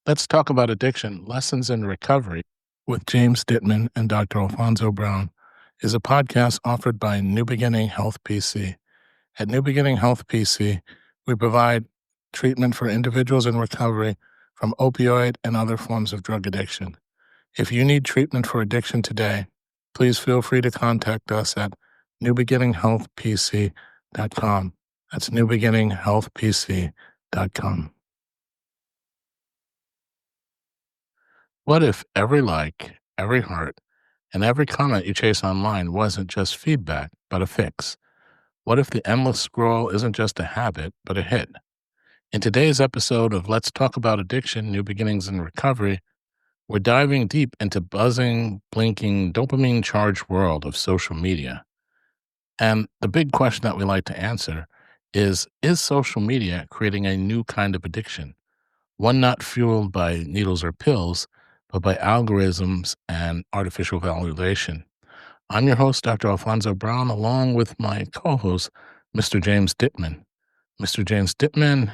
Let's talk about addiction, lessons in recovery with James Dittman and Dr. Alfonso Brown is a podcast offered by New Beginning Health PC. At New Beginning Health PC, we provide treatment for individuals in recovery from opioid and other forms of drug addiction. If you need treatment for addiction today, please feel free to contact us at newbeginninghealthpc.com. That's newbeginninghealthpc.com. What if every like, every heart, and every comment you chase online wasn't just feedback, but a fix? What if the endless scroll isn't just a habit, but a hit? In today's episode of Let's Talk About Addiction, New Beginnings in Recovery, we're diving deep into buzzing, blinking, dopamine-charged world of social media. And the big question that we like to answer is social media creating a new kind of addiction? One not fueled by needles or pills, but by algorithms and artificial validation. I'm your host, Dr. Alfonso Brown, along with my co host, Mr. James Dittman. Mr. James Dittman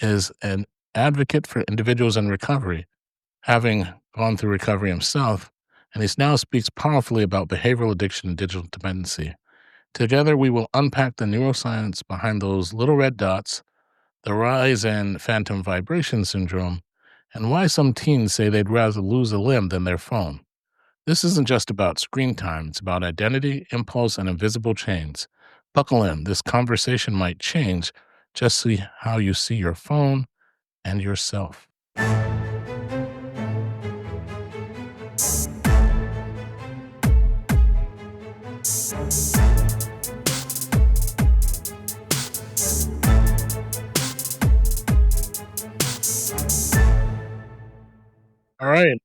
is an advocate for individuals in recovery, having gone through recovery himself, and he now speaks powerfully about behavioral addiction and digital dependency. Together, we will unpack the neuroscience behind those little red dots, the rise in phantom vibration syndrome, and why some teens say they'd rather lose a limb than their phone. This isn't just about screen time, it's about identity, impulse, and invisible chains. Buckle in, this conversation might change just see how you see your phone and yourself. All right.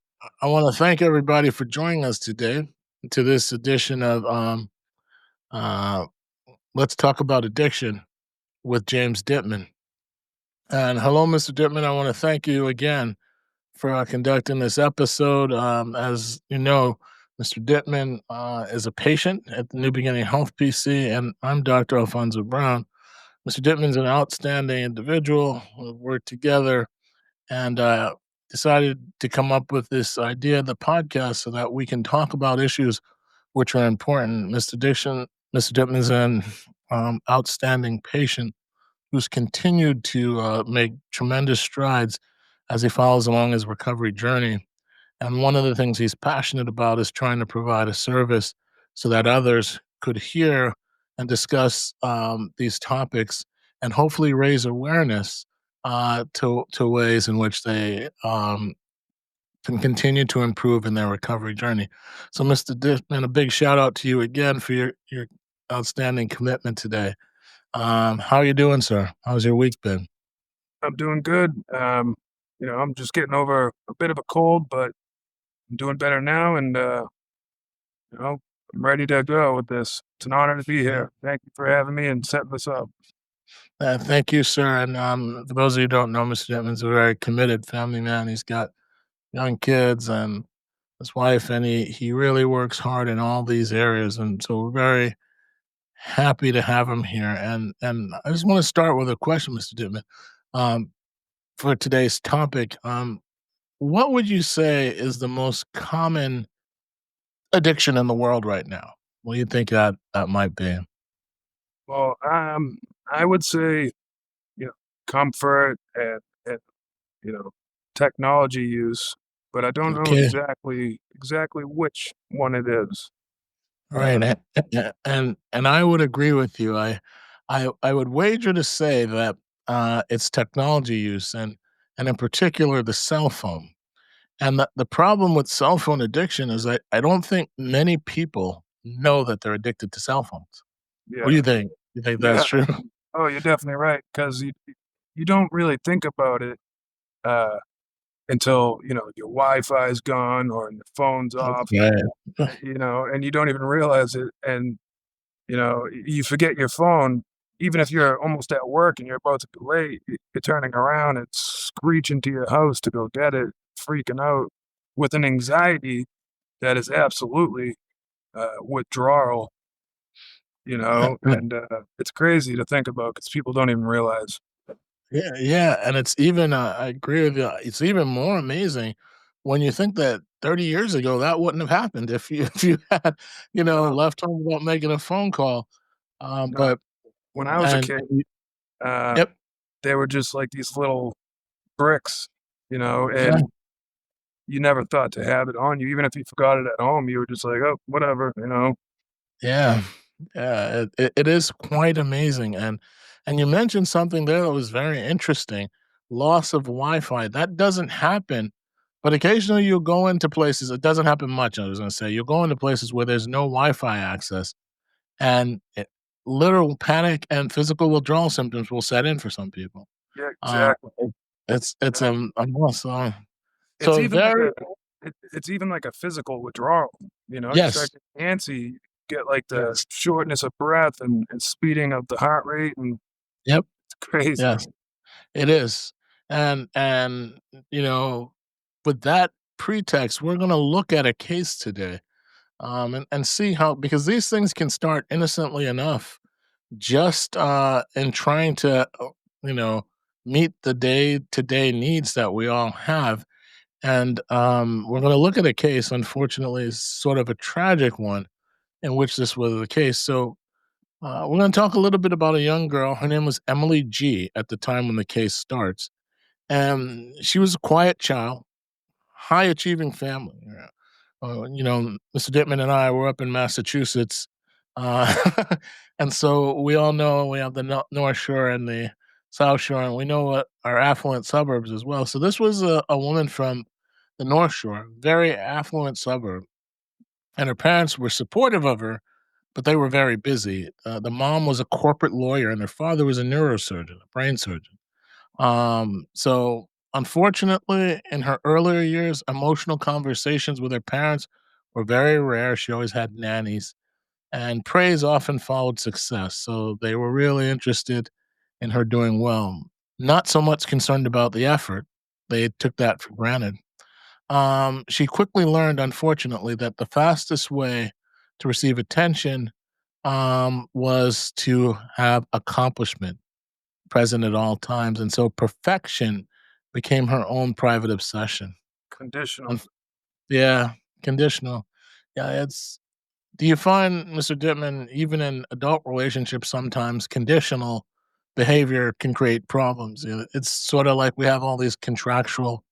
I want to thank everybody for joining us today to this edition of uh, Let's Talk About Addiction with James Dittman. And hello, Mr. Dittman. I want to thank you again for conducting this episode. As you know, Mr. Dittman is a patient at the New Beginning Health PC, and I'm Dr. Alfonso Brown. Mr. Dittman's an outstanding individual. We've worked together and decided to come up with this idea of the podcast so that we can talk about issues which are important. Mr. Dittman's an outstanding patient who's continued to make tremendous strides as he follows along his recovery journey. And one of the things he's passionate about is trying to provide a service so that others could hear and discuss these topics and hopefully raise awareness to ways in which they can continue to improve in their recovery journey. So, Mr. Dittman, a big shout out to you again for your outstanding commitment today. How are you doing, sir? How's your week been? I'm doing good. I'm just getting over a bit of a cold, but I'm doing better now, and I'm ready to go with this. It's an honor to be here. Thank you for having me and setting this up. Thank you, sir. And for those of you who don't know, Mr. Dittman's a very committed family man. He's got young kids and his wife, and he really works hard in all these areas. And so we're very happy to have him here. And I just want to start with a question, Mr. Dittman, for today's topic. What would you say is the most common addiction in the world right now? What do you think that might be? Well, I would say, comfort and technology use, but I don't know Okay. exactly which one it is. Right, and I would agree with you. I would wager to say that, it's technology use and in particular, the cell phone. And the problem with cell phone addiction is I don't think many people know that they're addicted to cell phones. What do Yeah, you think? You think that's yeah. true? Oh, you're definitely right, 'cause you don't really think about it, uh, until, your Wi-Fi is gone or your phone's off, Right. and you don't even realize it, and, you forget your phone, even if you're almost at work and you're about to be late, you're turning around and screeching to your house to go get it, freaking out with an anxiety that is absolutely, withdrawal, and, it's crazy to think about because people don't even realize. Yeah, yeah, and it's even, I agree with you, it's even more amazing when you think that 30 years ago, that wouldn't have happened if you if you had, No, left home without making a phone call, no. but When I was a and kid, y uh, yep, they were just like these little bricks, yeah. and you never thought to have it on you. Even if you forgot it at home, you were just like, "Oh, whatever." Yeah, yeah, it is quite amazing, and you mentioned something there that was very interesting, loss of Wi-Fi. That doesn't happen, but occasionally you'll go into places it doesn't happen much, I was gonna say. You'll go into places where there's no Wi-Fi access, and literal panic and physical withdrawal symptoms will set in for some people. Yeah, Uh, exactly. it it's, And a must, it's so even like very it's even like a physical withdrawal, you yes, start getting antsy, get like the yes, shortness of breath and speeding of the heart rate, and yep, it's crazy. yes. It is. And you know, with that pretext, we're gonna look at a case today, and see how because these things can start innocently enough, just in trying to you know meet the day to day needs that we all have. And we're gonna look at a case, unfortunately, is sort of a tragic one in which this was the case. So we're going to talk a little bit about a young girl. Her name was Emily G. At the time when the case starts, she was a quiet child, high achieving family. Yeah. Mr. Dittman and I were up in Massachusetts. Uh, and so we all know we have the North Shore and the South Shore, and we know what our affluent suburbs as well. So this was a woman from the North Shore, very affluent suburb, and her parents were supportive of her, but they were very busy. The mom was a corporate lawyer, and her father was a neurosurgeon, a brain surgeon. So unfortunately, in her earlier years, emotional conversations with her parents were very rare. She always had nannies, and praise often followed success. So they were really interested in her doing well, not so much concerned about the effort. They took that for granted. She quickly learned, unfortunately, that the fastest way to receive attention was to have accomplishment present at all times, and so perfection became her own private obsession. Conditional. Unf Yeah, conditional. Yeah, it's do you find, Mr. Dittman, even in adult relationships, sometimes conditional behavior can create problems? It's sorta like we have all these contractual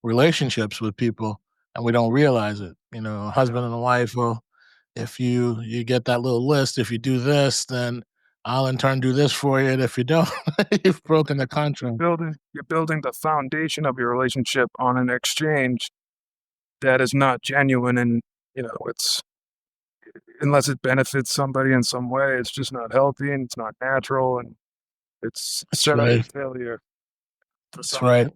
relationships with people, and we don't realize it. A Yeah. husband and a wife will if you get that little list, if you do this, then I'll in turn do this for you, and if you don't, you've broken the You're contract. building the foundation of your relationship on an exchange that is not genuine, and, it's unless it benefits somebody in some way, it's just not healthy and it's not natural, and it's That's set up right. for failure for That's some. right.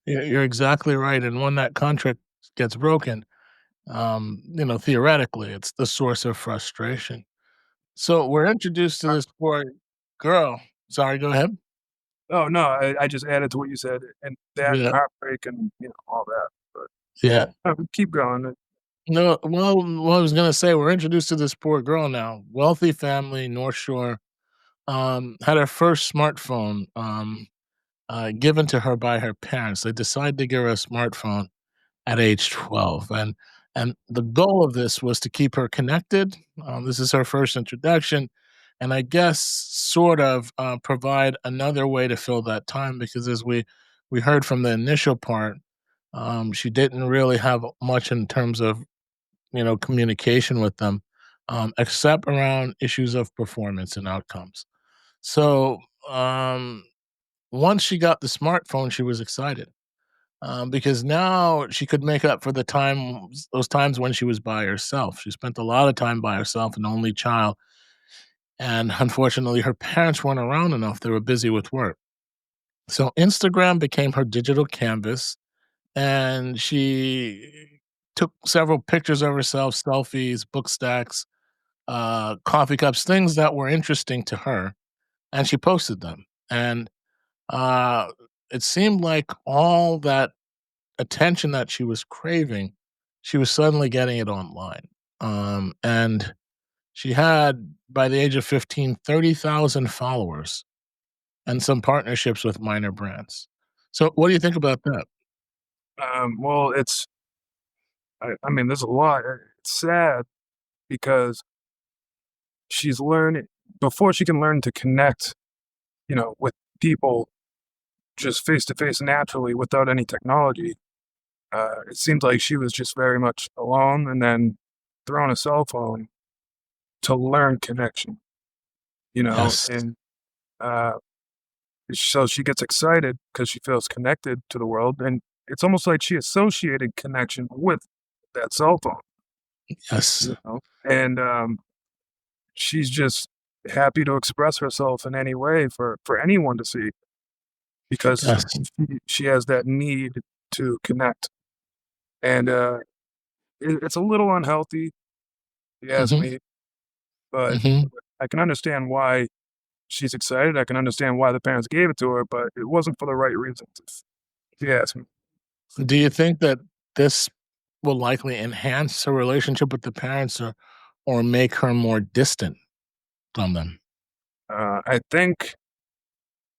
You're exactly right, and when that contract gets broken, theoretically, it's the source of frustration. So we're introduced to Uh, this poor girl. Sorry, go ahead. oh, no, I just added to what you said, and that and Yeah, heartbreak and, all that, yeah. keep going. No, well, what I was gonna say, we're introduced to this poor girl now. Wealthy family, North Shore. Had her first smartphone given to her by her parents. They decided to give her a smartphone at age 12, and the goal of this was to keep her connected. This is her first introduction, and I guess sort of provide another way to fill that time because as we heard from the initial part, she didn't really have much in terms of communication with them, except around issues of performance and outcomes. So once she got the smartphone, she was excited because now she could make up for those times when she was by herself. She spent a lot of time by herself, an only child, and unfortunately, her parents weren't around enough. They were busy with work. So Instagram became her digital canvas, and she took several pictures of herself, selfies, book stacks, coffee cups, things that were interesting to her, and she posted them. And uh, it seemed like all that attention that she was craving, she was suddenly getting it online. And she had, by the age of 15, 30,000 followers. and some partnerships with minor brands. So, what do you think about that? Well, I mean, there's a lot. It's sad because she's learning before she can learn to connect, with people just face to face naturally without any technology. It seems like she was just very much alone and then thrown a cell phone to learn connection, Yes, and uh, so she gets excited because she feels connected to the world. And it's almost like she associated connection with that cell phone, yes, and she's just happy to express herself in any way for anyone to see because yes. she has that need to connect. And it's a little unhealthy, if you ask Mhm, me, but mhm. I can understand why she's excited. I can understand why the parents gave it to her, but it wasn't for the right reasons, if you ask me. Do you think that this will likely enhance her relationship with the parents or make her more distant from them? I think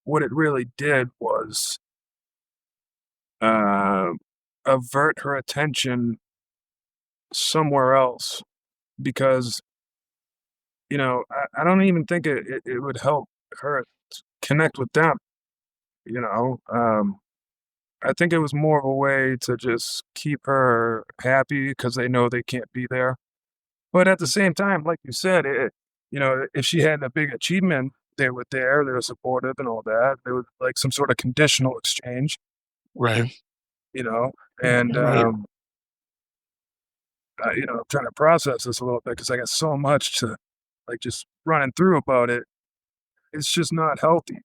what it really did was uh, avert her attention somewhere else because, I don't even think it would help her connect with them, you know? I think it was more of a way to just keep her happy because they know they can't be there. But at the same time, like you said, if she had a big achievement, they were supportive and all that. There was like some sort of conditional exchange, Right, you know, and, right. I'm trying to process this a little bit because I got so much to like just running through about it. It's just not healthy.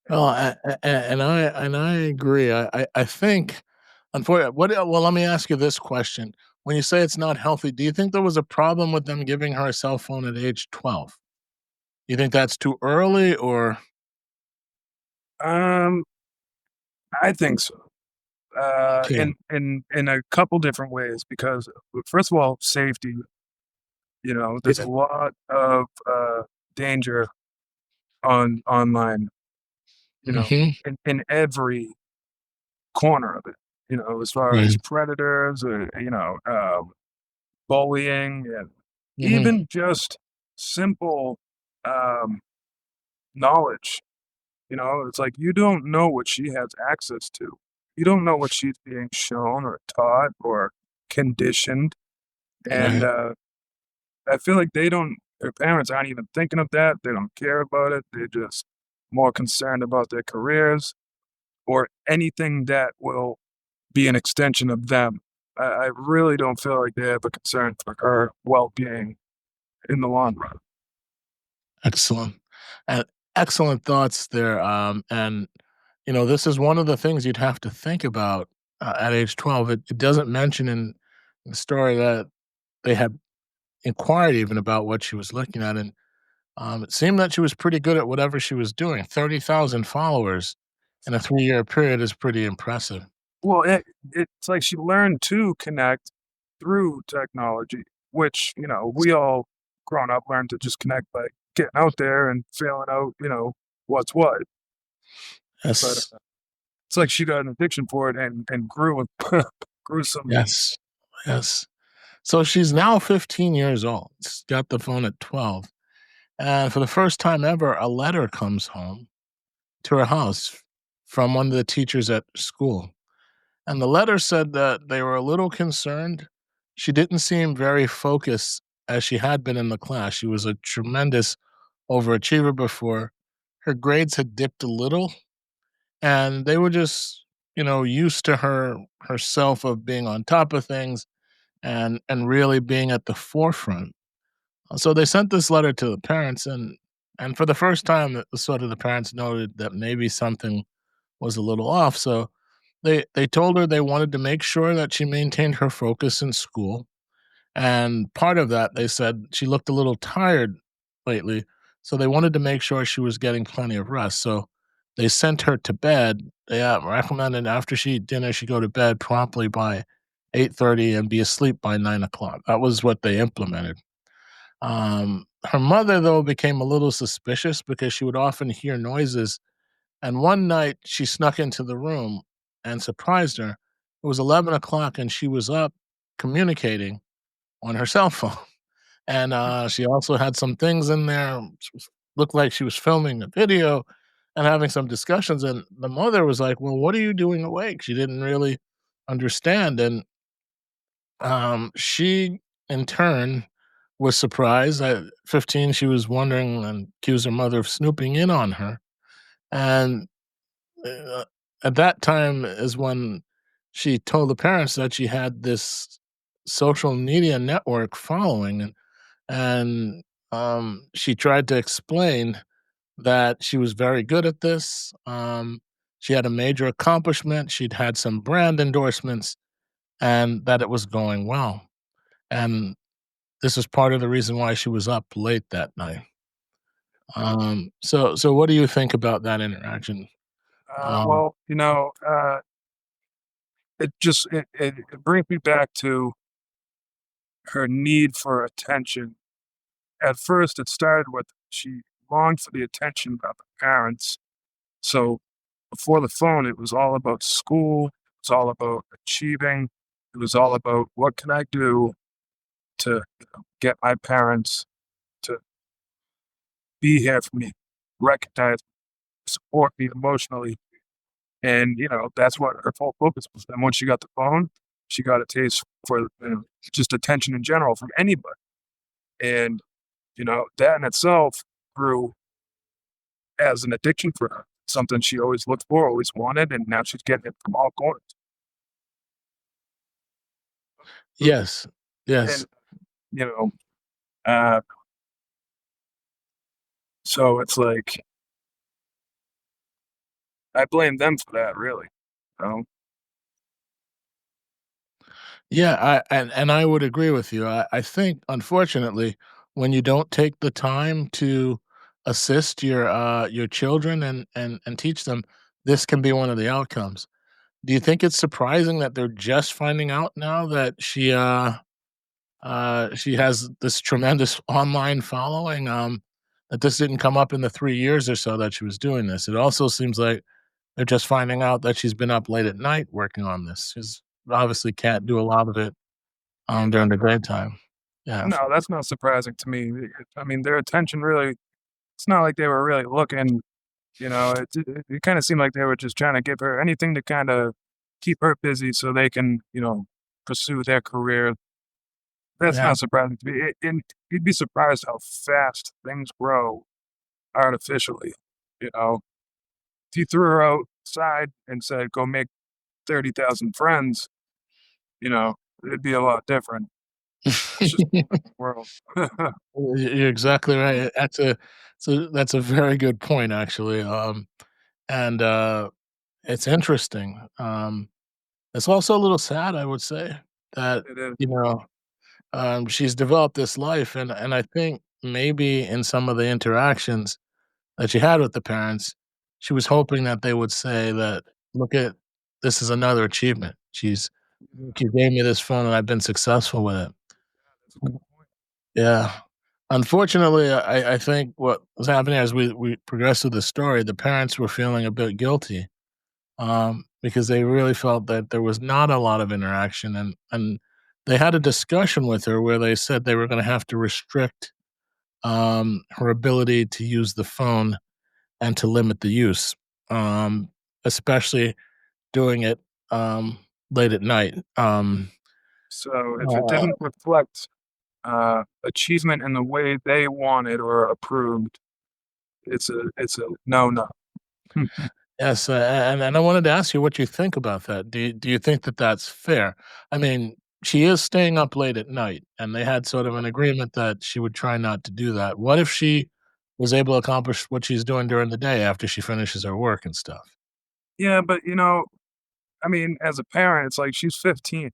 Well, and I agree. I think, unfortunately, well, let me ask you this question: when you say it's not healthy, do you think there was a problem with them giving her a cell phone at age 12? You think that's too early, or Um, I think so. okay? In a couple different ways because first of all, safety. There's a Yeah. lot of danger online. Mhm. In every corner of it. As far as Right. predators or bullying and Mhm. even just simple um, knowledge. It's like you don't know what she has access to. You don't know what she's being shown or taught or conditioned. And Right. I feel like their parents aren't even thinking of that. They don't care about it. They're just more concerned about their careers or anything that will be an extension of them. I really don't feel like they have a concern for her well-being in the long run. Excellent. And excellent thoughts there. And this is one of the things you'd have to think about at age 12. It doesn't mention in the story that they had inquired even about what she was looking at, and it seemed that she was pretty good at whatever she was doing. 30,000 followers in a 3-year period is pretty impressive. Well, it's like she learned to connect through technology, which, we all grown up learned to just connect by getting out there and feeling out, what's what. But Yes, it's like she got an addiction for it and grew gruesomely. yes, yes. So she's now 15 years old. She's got the phone at 12. And for the first time ever, a letter comes home to her house from one of the teachers at school. And the letter said that they were a little concerned. She didn't seem very focused as she had been in the class. She was a tremendous overachiever before. Her grades had dipped a little, and they were just, used to herself of being on top of things and really being at the forefront. So they sent this letter to the parents, and for the first time, the parents noted that maybe something was a little off. So they told her they wanted to make sure that she maintained her focus in school, and part of that, they said she looked a little tired lately, so they wanted to make sure she was getting plenty of rest. So they sent her to bed. They recommended after she eat dinner, she go to bed promptly by 8:30 and be asleep by 9 o'clock. That was what they implemented. Her mother, though, became a little suspicious because she would often hear noises. And one night she snuck into the room and surprised her. It was 11 o'clock and she was up communicating on her cell phone. And she also had some things in there. Looked like she was filming a video and having some discussions. And the mother was like, "Well, what are you doing awake?" She didn't really understand. And she, in turn, was surprised. At 15, she was wondering and accused her mother of snooping in on her. And uh, at that time is when she told the parents that she had this social media network following, and she tried to explain that she was very good at this. She had a major accomplishment. She'd had some brand endorsements, and that it was going well. And this is part of the reason why she was up late that night. So what do you think about that interaction? Um, Well, it brings me back to her need for attention. At first, it started with she longed for the attention of her parents. So before the phone, it was all about school. It was all about achieving. It was all about what can I do to get my parents to be here for me, recognize, support me emotionally. And, that's what her full focus was. And once she got the phone, she got a taste for just attention in general from anybody. And, that in itself grew as an addiction for her, something she always looked for, always wanted, and now she's getting it from all corners. yes, yes. And, you know, uh, so it's like, I blame them for that, really. You know? Yeah, and I would agree with you. I think, unfortunately, when you don't take the time to assist your children and teach them, this can be one of the outcomes. Do you think it's surprising that they're just finding out now that she has this tremendous online following, that this didn't come up in the 3 years or so that she was doing this? It also seems like they're just finding out that she's been up late at night working on this. She's obviously can't do a lot of it, during the daytime. Yeah. No, that's not surprising to me. I mean, their attention really, it's not like they were really looking. It kinda seemed like they were just trying to give her anything to kinda keep her busy so they can, pursue their career. That's Yeah. not surprising to me, and you'd be surprised how fast things grow artificially, you know? If you threw her outside and said, "Go make 30,000 friends," it'd be a lot different. That's just the world. You're exactly right. That's a very good point, actually, and, it's interesting. It's also a little sad, I would say, that, It is. you know, she's developed this life, and I think maybe in some of the interactions that she had with the parents, she was hoping that they would say that, "Look at this is another achievement. Yeah, She gave me this phone, and I've been successful with it." that's a good point. Yeah. Unfortunately, I think what was happening as we progressed through the story, the parents were feeling a bit guilty, because they really felt that there was not a lot of interaction, and they had a discussion with her where they said they were gonna have to restrict, her ability to use the phone and to limit the use, um, especially doing it, late at night. So, if it Uh, didn't reflect, achievement in the way they wanted or approved, it's a no-no. yes, and I wanted to ask you what you think about that. Do you think that that's fair? I mean, she is staying up late at night, and they had sort of an agreement that she would try not to do that. What if she was able to accomplish what she's doing during the day after she finishes her work and stuff? Yeah, but, I mean, as a parent, it's like she's 15.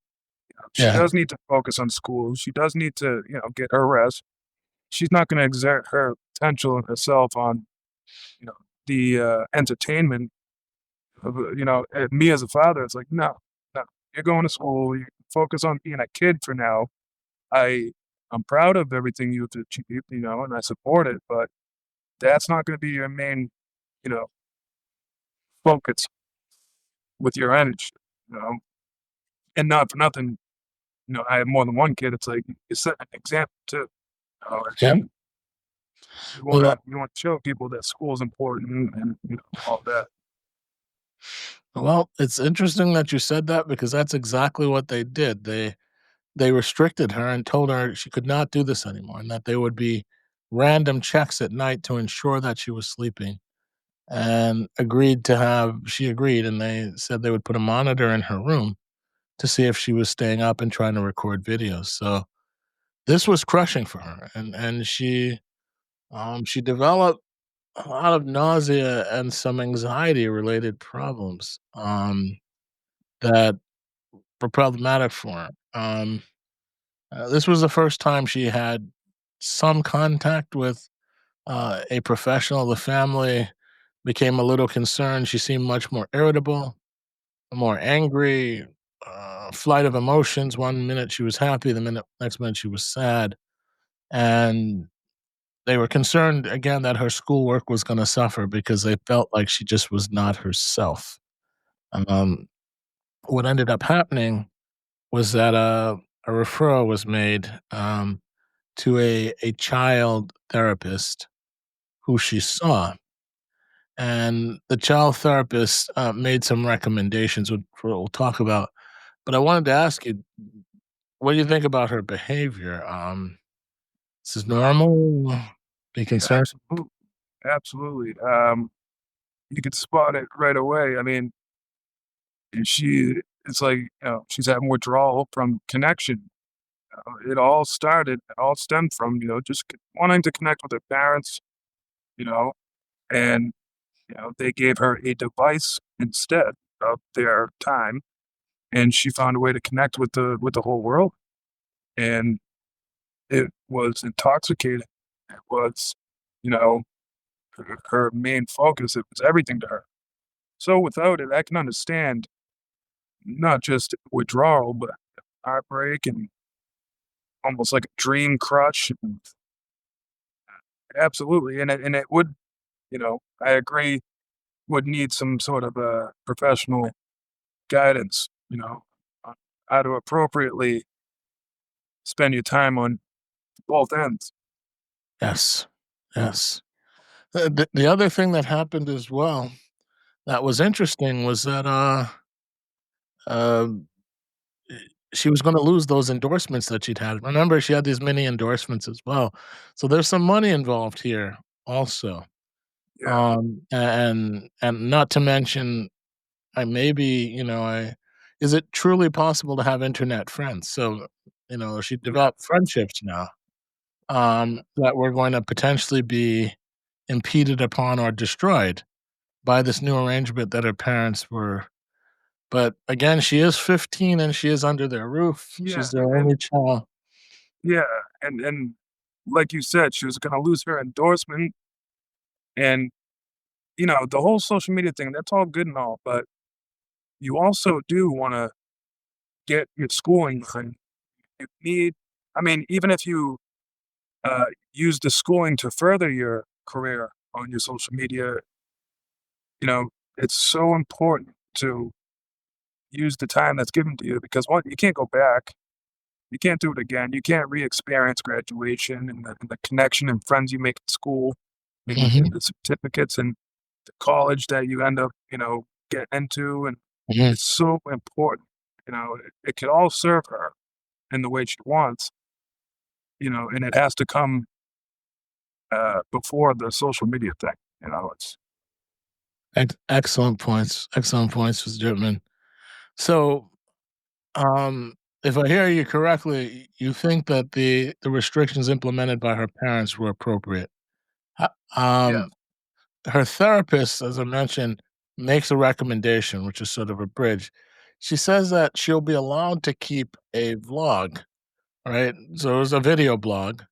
She Yeah, does need to focus on school. She does need to, get her rest. She's not gonna exert her potential and herself on, the, entertainment of, me as a father, it's like, "No, no, you're going to school, you focus on being a kid for now." I I'm proud of everything you've achieved, and I support it, but that's not gonna be your main, you know, focus with your energy, you know? And not for nothing, I have more than one kid, it's like, you set an example too, Yeah. it's you Well, wanna you want to show people that school is important and, all that. it's interesting that you said that because that's exactly what they did. They restricted her and told her she could not do this anymore, and that there would be random checks at night to ensure that she was sleeping. And she agreed, and they said they would put a monitor in her room to see if she was staying up and trying to record videos. So this was crushing for her, and she developed a lot of nausea and some anxiety related problems that were problematic for her. This was the first time she had some contact with a professional. The family became a little concerned. She seemed much more irritable, more angry, flight of emotions. One minute she was happy, next minute she was sad, and they were concerned again that her schoolwork was going to suffer because they felt like she just was not herself. Um, what ended up happening was that a referral was made to a child therapist who she saw, and the child therapist made some recommendations, which we'll talk about. But I wanted to ask you, what do you think about her behavior? This is normal. Be concerned. Absolutely, absolutely, you could spot it right away, I mean, she it's like, she's having withdrawal from connection. It all stemmed from, just wanting to connect with her parents, you know, and, they gave her a device instead of their time, and she found a way to connect with the whole world, and it was intoxicating. It was, you know, her main focus, it was everything to her. So without it, I can understand not just withdrawal, but heartbreak and almost like a dream crush. Absolutely, and it would, I agree, would need some sort of a professional guidance, on how to appropriately spend your time on both ends. Yes, yes. The other thing that happened as well that was interesting was that um, she was going to lose those endorsements that she'd had. Remember, she had these mini endorsements as well, so there's some money involved here also. Yeah, And not to mention, I maybe I is it truly possible to have internet friends? So she yeah, developed friendships now that were going to potentially be impeded upon or destroyed by this new arrangement that her parents were. But again, she is 15 and she is under their roof. yeah, She's their and only child. yeah, and like you said, she was gonna lose her endorsement, and, the whole social media thing, that's all good and all, but you also do wanna get your schooling done. You need I mean, even if you, uh, use the schooling to further your career on your social media, you know, it's so important to use the time that's given to you because, 1, you can't go back. You can't do it again. You can't re-experience graduation and the connection and friends you make at school, maybe Mhm, the certificates and the college that you end up, getting into, and mhm. it's so important. It could all serve her in the way she wants, and it has to come before the social media thing. It's Excellent points. Excellent points, Mr. Gentleman. So, um, if I hear you correctly, you think that the restrictions implemented by her parents were appropriate. Ho yeah, Her therapist, as I mentioned, makes a recommendation, which is sort of a bridge. She says that she'll be allowed to keep a vlog, right? So it was a video blog,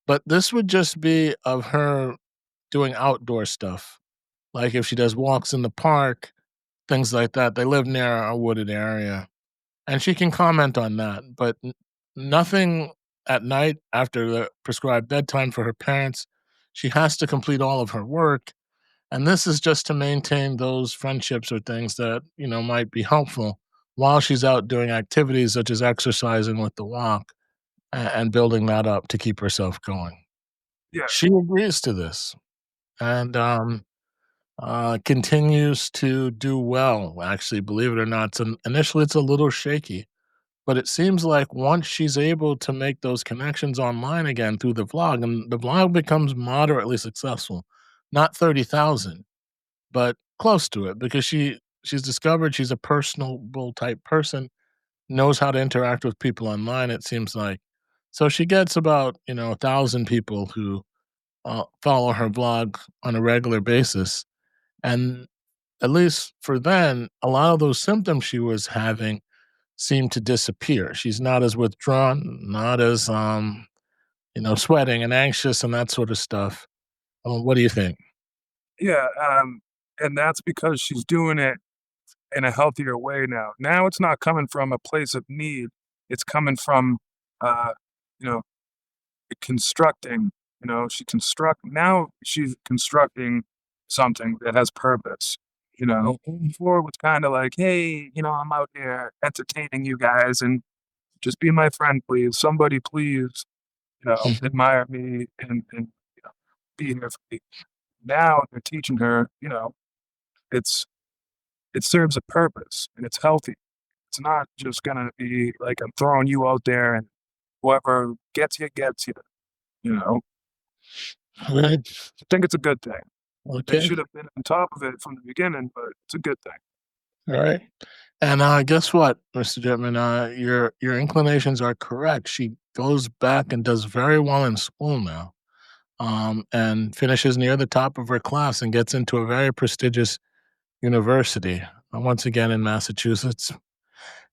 but this would just be of her doing outdoor stuff. Like if she does walks in the park, things like that. They live near a wooded area, and she can comment on that, but nothing. at night after the prescribed bedtime for her parents, she has to complete all of her work. And this is just to maintain those friendships or things that, might be helpful while she's out doing activities such as exercising with the walk and building that up to keep herself going. Yeah, She agrees to this and continues to do well. Actually, believe it or not, initially it's a little shaky, but it seems like once she's able to make those connections online again through the vlog, and the vlog becomes moderately successful, not 30,000, but close to it because she's discovered she's a personable type person, knows how to interact with people online, it seems like. So she gets about, 1,000 people who follow her vlog on a regular basis. And at least for then, a lot of those symptoms she was having seem to disappear. She's not as withdrawn, not as sweating and anxious and that sort of stuff. What do you think? yeah, and that's because she's doing it in a healthier way now. Now it's not coming from a place of need. It's coming from, uh, you know, constructing. Now she's constructing something that has purpose. Mhm, Before it was kind of like, hey, I'm out here entertaining you guys, and just be my friend, please. Somebody, please, mhm. admire me and be here for me. Now they're teaching her, it's it serves a purpose and it's healthy. It's not just gonna be like I'm throwing you out there and whoever gets you. You know, Right. I think it's a good thing. They Okay. should have been on top of it from the beginning, but it's a good thing. All right. And guess what, Mr. Jetman? Your inclinations are correct. She goes back and does very well in school now, and finishes near the top of her class and gets into a very prestigious university, once again in Massachusetts.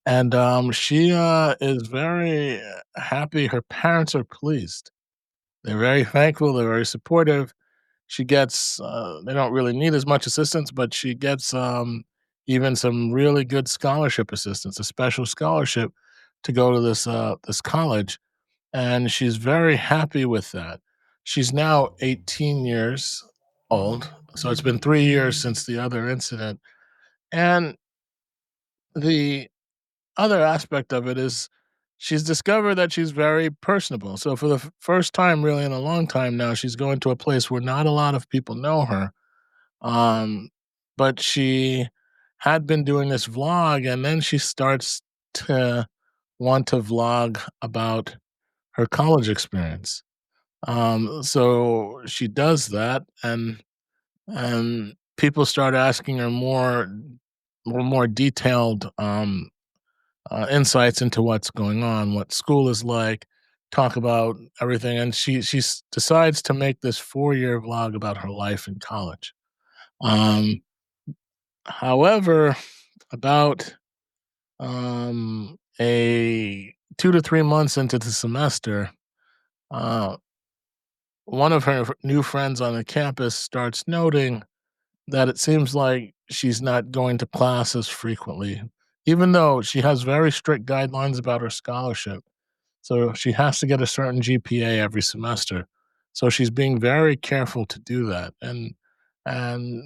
And she is very happy. Her parents are pleased. They're very thankful. They're very supportive. She gets, they don't really need as much assistance, but she gets even some really good scholarship assistance, a special scholarship to go to this college, and she's very happy with that. She's now 18 years old, so it's been 3 years since the other incident, and the other aspect of it is she's discovered that she's very personable. So for the first time, really in a long time now, she's going to a place where not a lot of people know her. Um, but she had been doing this vlog, and then she starts to want to vlog about her college experience. So she does that, and people start asking her more detailed insights into what's going on, what school is like, talk about everything, and decides to make this 4-year vlog about her life in college. Um, However, about a 2 to 3 months into the semester, uh, one of her new friends on the campus starts noting that it seems like she's not going to class as frequently, even though she has very strict guidelines about her scholarship. So she has to get a certain GPA every semester. So she's being very careful to do that. And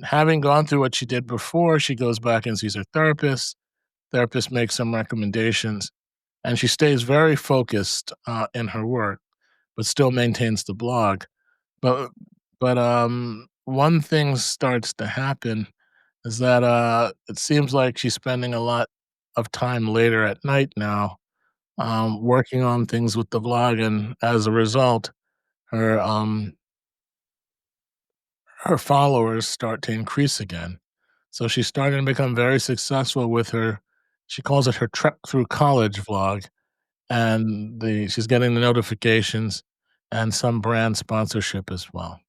having gone through what she did before, she goes back and sees her therapist. Therapist makes some recommendations, and she stays very focused in her work, but still maintains the blog. But one thing starts to happen is that it seems like she's spending a lot of time later at night now working on things with the vlog, and as a result, her her followers start to increase again. So she's starting to become very successful with her. She calls it her trek through college vlog, and the she's getting the notifications and some brand sponsorship as well.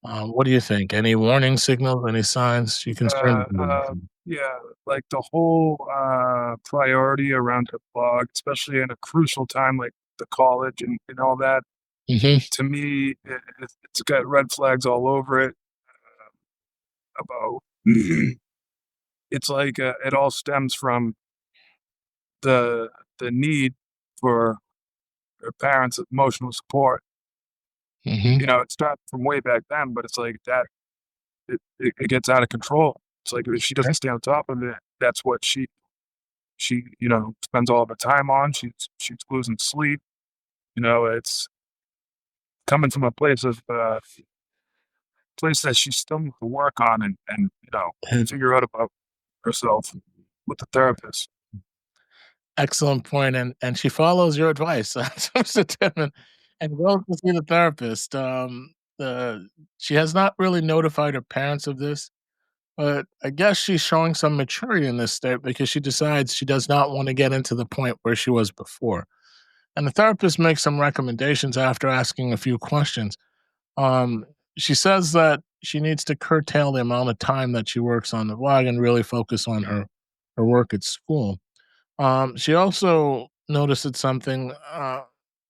What do you think? Any warning signals? Any signs? You concerned? Yeah, like the whole priority around her blog, especially in a crucial time like the college and all that. Hmm. To me, it's got red flags all over it about. It's like it all stems from the the need for her parents' emotional support. Mhm. You know, it started from way back then, but it's like that it gets out of control. It's like if she doesn't Okay. stay on top of it, that's what she spends all of her time on. She's losing sleep. You know, it's coming from a place that she still needs to work on and And figure out about herself with the therapist. excellent point, and she follows your advice. So determined and goes to see the therapist. She has not really notified her parents of this, but I guess she's showing some maturity in this state because she decides she does not want to get into the point where she was before. And the therapist makes some recommendations after asking a few questions. Um, she says that she needs to curtail the amount of time that she works on the blog and really focus on her work at school. She also noticed something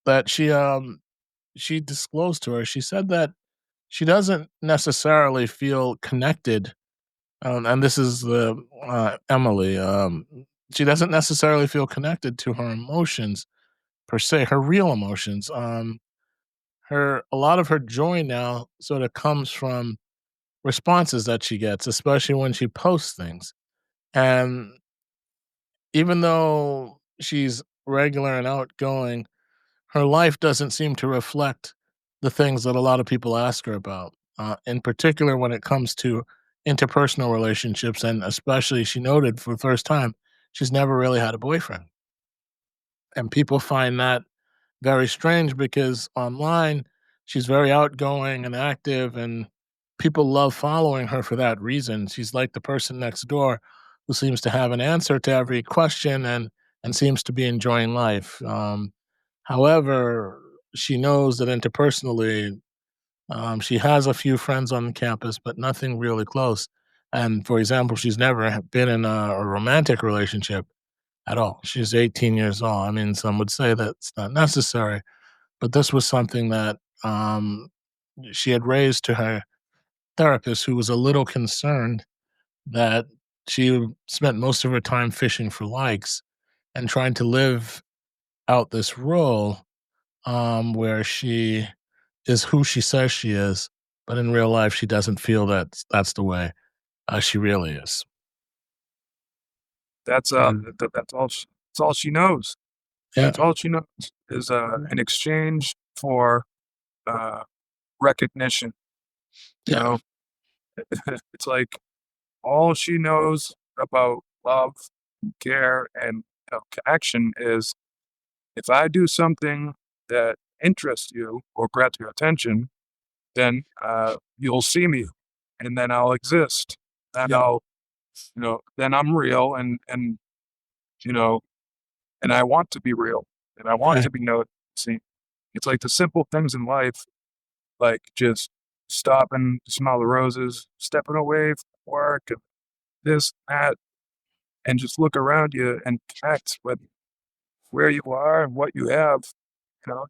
that she disclosed to her. She said that she doesn't necessarily feel connected, and this is the Emily. She doesn't necessarily feel connected to her emotions per se, her real emotions. Her a lot of her joy now sort of comes from responses that she gets, especially when she posts things. And even though she's regular and outgoing, her life doesn't seem to reflect the things that a lot of people ask her about, in particular when it comes to interpersonal relationships. And especially, she noted for the first time, she's never really had a boyfriend. And people find that very strange because online, she's very outgoing and active, and people love following her for that reason. She's like the person next door who seems to have an answer to every question and seems to be enjoying life. However, she knows that interpersonally, she has a few friends on the campus, but nothing really close. And for example, she's never been in a romantic relationship at all. She's 18 years old. I mean, some would say that's not necessary, but this was something that she had raised to her therapist, who was a little concerned that she spent most of her time fishing for likes and trying to live out this role where she is who she says she is, but in real life, she doesn't feel that that's the way she really is. That's all she knows. Yeah, That's all she knows is an exchange for uh, recognition. You yeah, know, it's like all she knows about love, care, and connection is if I do something that interests you or grabs your attention, then you'll see me, and then I'll exist. Then yeah, then I'm real, and you know, and I want to be real, and I want right. to be noticed. See, it's like the simple things in life, like just stopping to smell the roses, stepping away from work, and this, that, and just look around you and connect with where you are and what you have.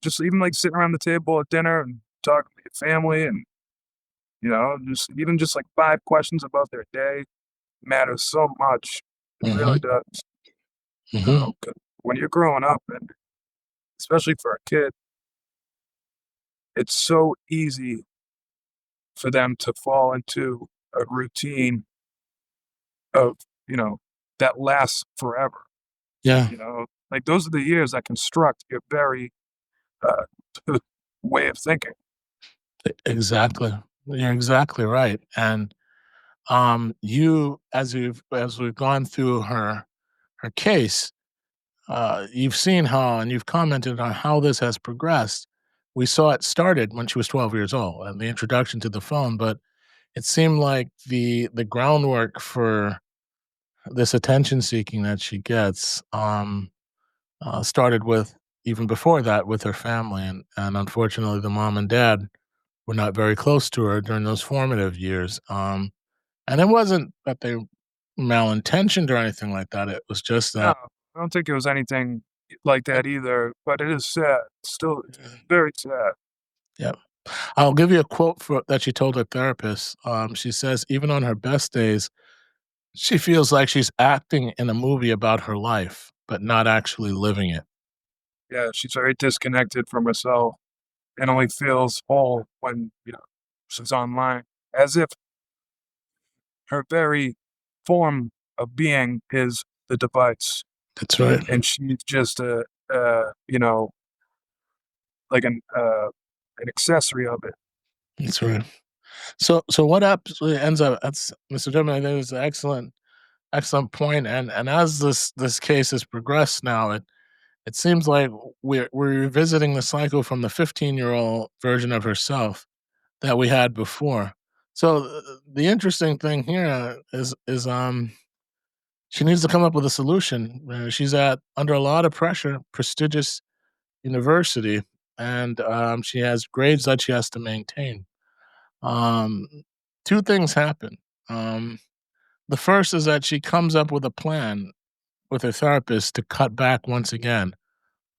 Just even like sitting around the table at dinner and talking to your family and, just even just like 5 questions about their day matters so much. It really Hmm. does. Hmm. 'Cause when you're growing up, and especially for a kid, it's so easy for them to fall into a routine of, you know, that lasts forever. Yeah, Like those are the years that construct your very uh, way of thinking. exactly. You're exactly right. And as we've gone through her case, you've seen how and you've commented on how this has progressed. We saw it started when she was 12 years old and the introduction to the phone, but it seemed like the groundwork for this attention seeking that she gets started with even before that with her family, and unfortunately, the mom and dad were not very close to her during those formative years. And it wasn't that they malintentioned or anything like that. It was just No, that. I don't think it was anything like that either, but it is sad. Still, it's very sad. Yeah. I'll give you a quote that she told her therapist. She says, even on her best days, she feels like she's acting in a movie about her life, but not actually living it. Yeah, she's very disconnected from herself and only feels whole when, she's online, as if her very form of being is the device, That's right. and she's just like an accessory of it. That's right. So what absolutely ends up that's Mr. German, I think is an excellent point. And as this case has progressed now, it seems like we're revisiting the cycle from the 15-year-old version of herself that we had before. So the interesting thing here is she needs to come up with a solution. She's at under a lot of pressure, prestigious university, and she has grades that she has to maintain. Um, Two things happen. Um, the first is that she comes up with a plan with her therapist to cut back once again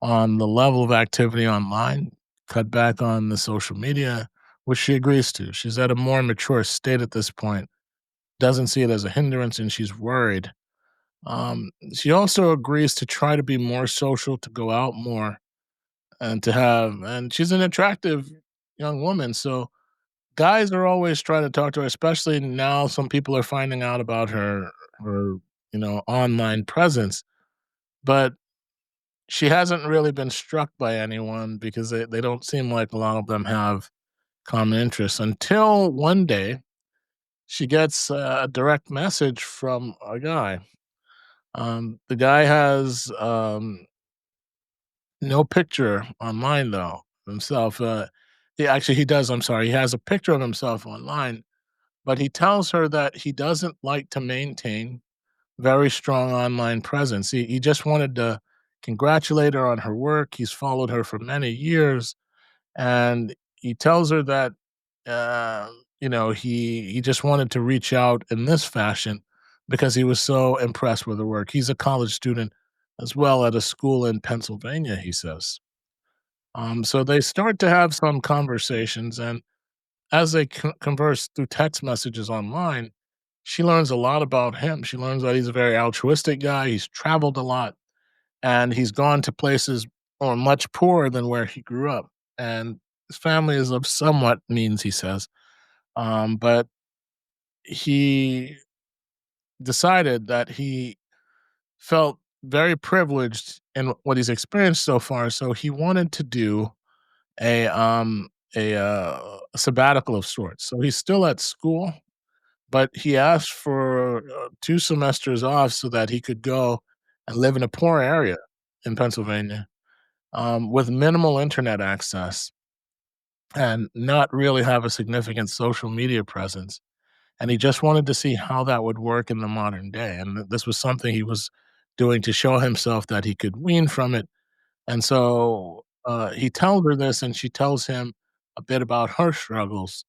on the level of activity online, cut back on the social media, which she agrees to. She's at a more mature state at this point, doesn't see it as a hindrance, and she's worried. She also agrees to try to be more social, to go out more, and she's an attractive young woman. So guys are always trying to talk to her, especially now some people are finding out about her, online presence. But she hasn't really been struck by anyone because they don't seem like a lot of them have common interests until one day she gets a direct message from a guy. The guy has no picture online though himself. He does. I'm sorry. He has a picture of himself online, but he tells her that he doesn't like to maintain very strong online presence. He just wanted to congratulate her on her work. He's followed her for many years, and he tells her that uh, he just wanted to reach out in this fashion because he was so impressed with her work. He's a college student as well at a school in Pennsylvania. He says. So they start to have some conversations, and as they converse through text messages online, she learns a lot about him. She learns that he's a very altruistic guy. He's traveled a lot, and he's gone to places or much poorer than where he grew up. And his family is of somewhat means, he says. But he decided that he felt very privileged in what he's experienced so far. So he wanted to do a um a sabbatical of sorts. So he's still at school, but he asked for 2 semesters off so that he could go and live in a poor area in Pennsylvania, with minimal internet access and not really have a significant social media presence. And he just wanted to see how that would work in the modern day. And this was something he was doing to show himself that he could wean from it. And so he tells her this, and she tells him a bit about her struggles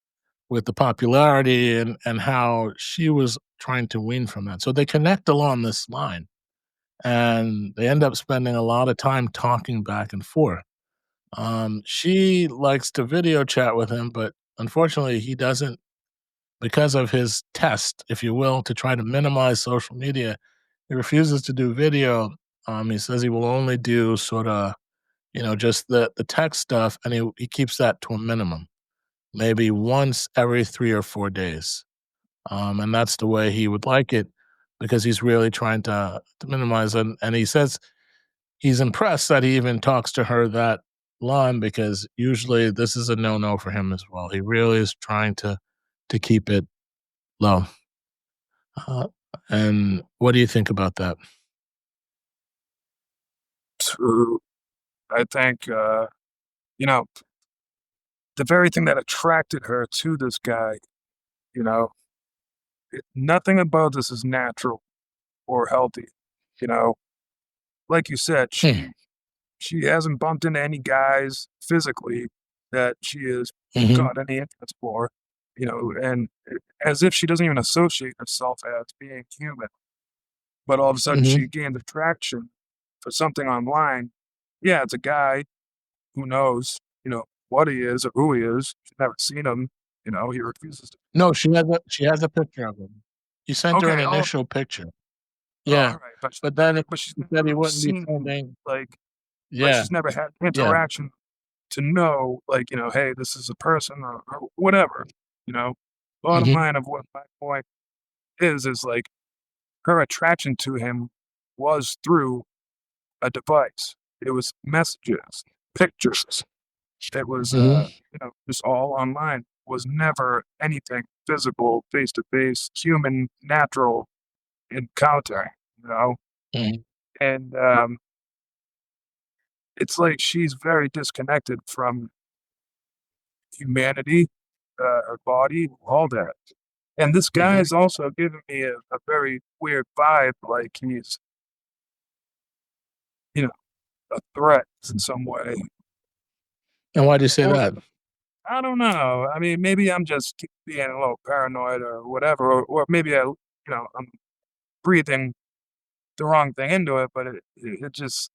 with the popularity and how she was trying to wean from that. So they connect along this line, and they end up spending a lot of time talking back and forth. She likes to video chat with him, but unfortunately, he doesn't because of his test, if you will, to try to minimize social media. He refuses to do video. He says he will only do sort of, just the text stuff, and he keeps that to a minimum, maybe once every 3 or 4 days. And that's the way he would like it because he's really trying to minimize it. And he says he's impressed that he even talks to her that long because usually this is a no-no for him as well. He really is trying to keep it low. Uh, and what do you think about that? So I think, you know, the very thing that attracted her to this guy, you know, nothing about this is natural or healthy. You know, like you said, Hmm. she hasn't bumped into any guys physically that she has Mhm. got any interest for, and as if she doesn't even associate herself as being human. But all of a sudden Mhm. she gained attraction for something online. Yeah, it's a guy who knows, what he is or who he is. She's never seen him. He refuses to. No, she has a picture of him. He sent her an Okay, initial picture. all Yeah, right, but but then but she's he said he never wouldn't be seen him sending. like Like, Yeah. she's never had Yeah. interaction to know, like, "Hey, this is a person," or whatever, you know? Bottom Mhm. line of what my point is, like, her attraction to him was through a device. It was messages, pictures. It was, Mhm. just all online. Was never anything physical, face to face, human, natural encounter, you know? Mhm. And, it's like she's very disconnected from humanity, her body, all that. And this guy Mhm. is also giving me a very weird vibe, like he's, you know, a threat in some way. And why do you say Or that? I don't know. I mean, maybe I'm just being a little paranoid or whatever, or maybe I'm breathing the wrong thing into it, but it just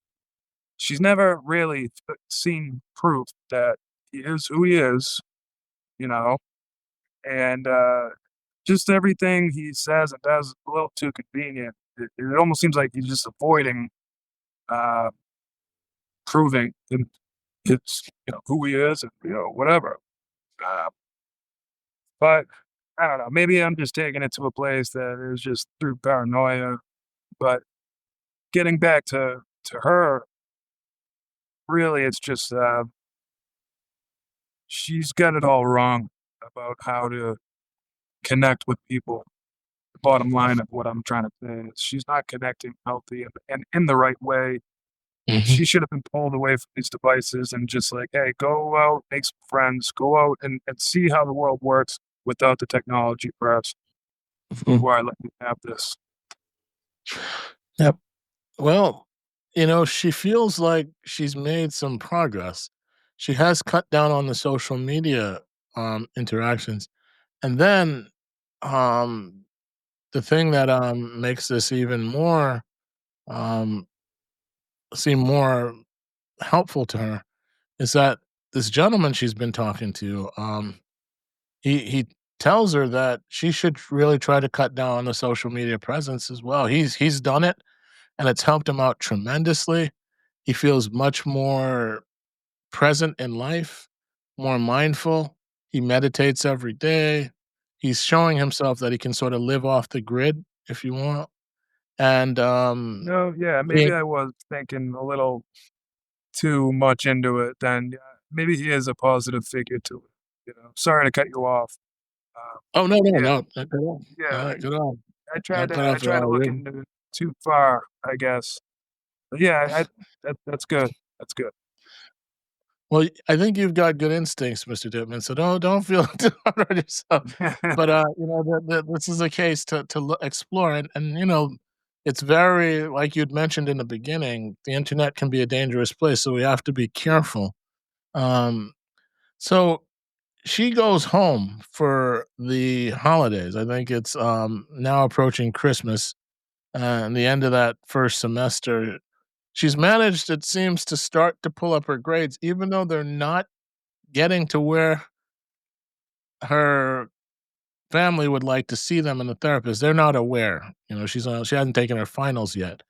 she's never really seen proof that he is who he is, you know, and just everything he says and does is a little too convenient. It almost seems like he's just avoiding uh, proving it's who he is and whatever. Uh, but I don't know. Maybe I'm just taking it to a place that is just through paranoia. But getting back to her, really, it's just she's got it all wrong about how to connect with people. The bottom line of what I'm trying to say is she's not connecting healthy and in the right way. Mhm. She should have been pulled away from these devices and just like, hey, go out, make some friends, go out and see how the world works without the technology first Mhm. before I let you have this. Yep. Well, she feels like she's made some progress. She has cut down on the social media, interactions, and then, um, the thing that, makes this even more, um, seem more helpful to her is that this gentleman she's been talking to, he tells her that she should really try to cut down on the social media presence as well. He's done it, and it's helped him out tremendously. He feels much more present in life, more mindful. He meditates every day. He's showing himself that he can sort of live off the grid if you want. And No, yeah, maybe he, I was thinking a little too much into it. Then maybe he is a positive figure to it. Sorry to cut you off. oh no, no, Yeah, no, not at all. yeah. Not at all. I tried Not to cut I off at tried to all. look into it too far, I guess. But yeah, that's good. That's good. Well, I think you've got good instincts, Mr. Dittman, so don't feel too hard on yourself. But, this is a case to explore, and, it's very like you'd mentioned in the beginning, the internet can be a dangerous place, so we have to be careful. Um, so she goes home for the holidays. I think it's, now approaching Christmas, and the end of that 1st semester. She's managed, it seems, to start to pull up her grades even though they're not getting to where her family would like to see them in the therapist. They're not aware. She hasn't taken her finals yet.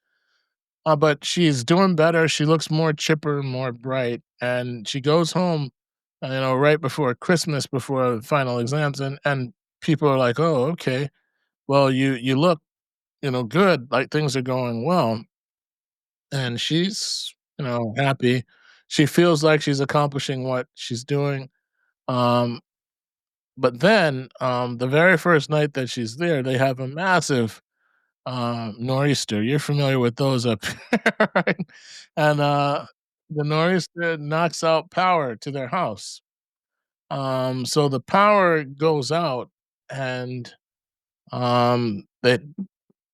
But she's doing better. She looks more chipper, more bright, and she goes home, right before Christmas, before the final exams, and people are like, "Oh, okay. Well, you look, good. Like things are going well." And she's, happy. She feels like she's accomplishing what she's doing. Um, But then, the very first night that she's there, they have a massive, nor'easter. You're familiar with those up here, right? And, the nor'easter knocks out power to their house. So the power goes out, and, they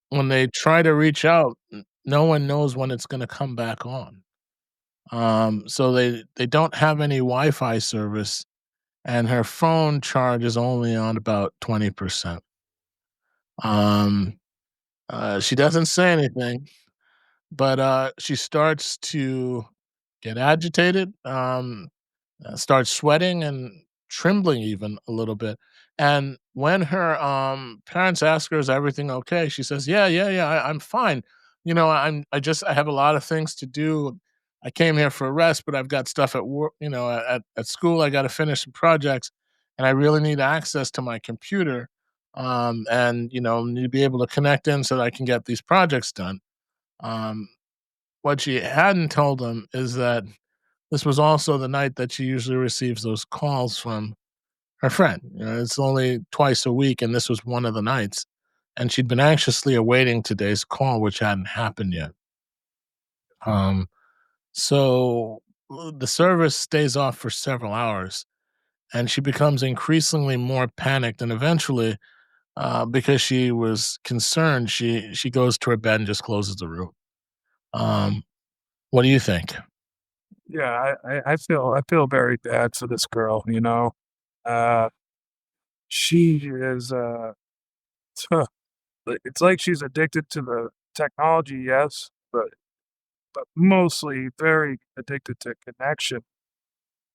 when they try to reach out, no one knows when it's gonna come back on. So they don't have any Wi-Fi service, and her phone charge is only on about 20%. Um, she doesn't say anything, but, she starts to get agitated, starts sweating and trembling even a little bit, and when her, parents ask her, "Is everything okay?" She says, "Yeah, yeah, yeah, I'm fine. I have a lot of things to do. I came here for a rest, but I've got stuff at work, at school. I got to finish some projects, and I really need access to my computer, and need to be able to connect in so that I can get these projects done. Um, what she hadn't told him is that this was also the night that she usually receives those calls from her friend. It's only twice a week, and this was one of the nights. And she'd been anxiously awaiting today's call, which hadn't happened yet. Um, so the service stays off for several hours, and she becomes increasingly more panicked. And eventually, because she was concerned, she goes to her bed and just closes the room. Um, what do you think? Yeah, I feel very bad for this girl, you know? Uh, she is, it's like she's addicted to the technology, yes, but mostly very addicted to connection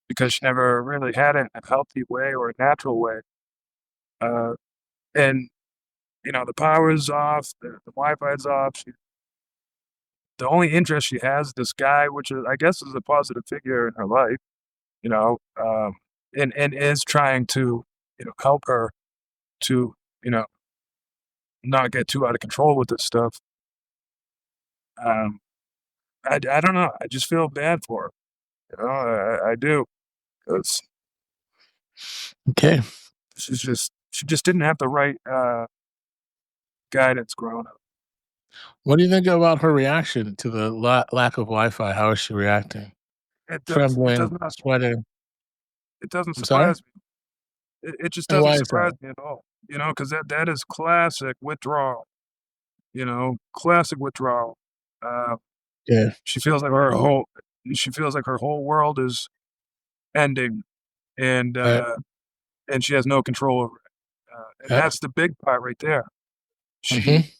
because she never really had it in a healthy way or a natural way. Uh, and, the power's off, the Wi-Fi's off. The only interest she has, this guy, which is, I guess, is a positive figure in her life, you know, um, and is trying to, help her to, you know, not get too out of control with this stuff. Um, I don't know. I just feel bad for her. I do, because Okay. she just didn't have the right guidance growing up. What do you think about her reaction to the lack of Wi-Fi? How is she reacting? It Trembling, does not sweating. it doesn't I'm sorry? surprise me. It just And doesn't why is surprise that? me at all. Because that is classic withdrawal. Classic withdrawal. Uh, Yeah. she feels like her whole she feels like her whole world is ending, and Right. uh, and she has no control over it. And Yeah. that's the big part right there. Mhm. She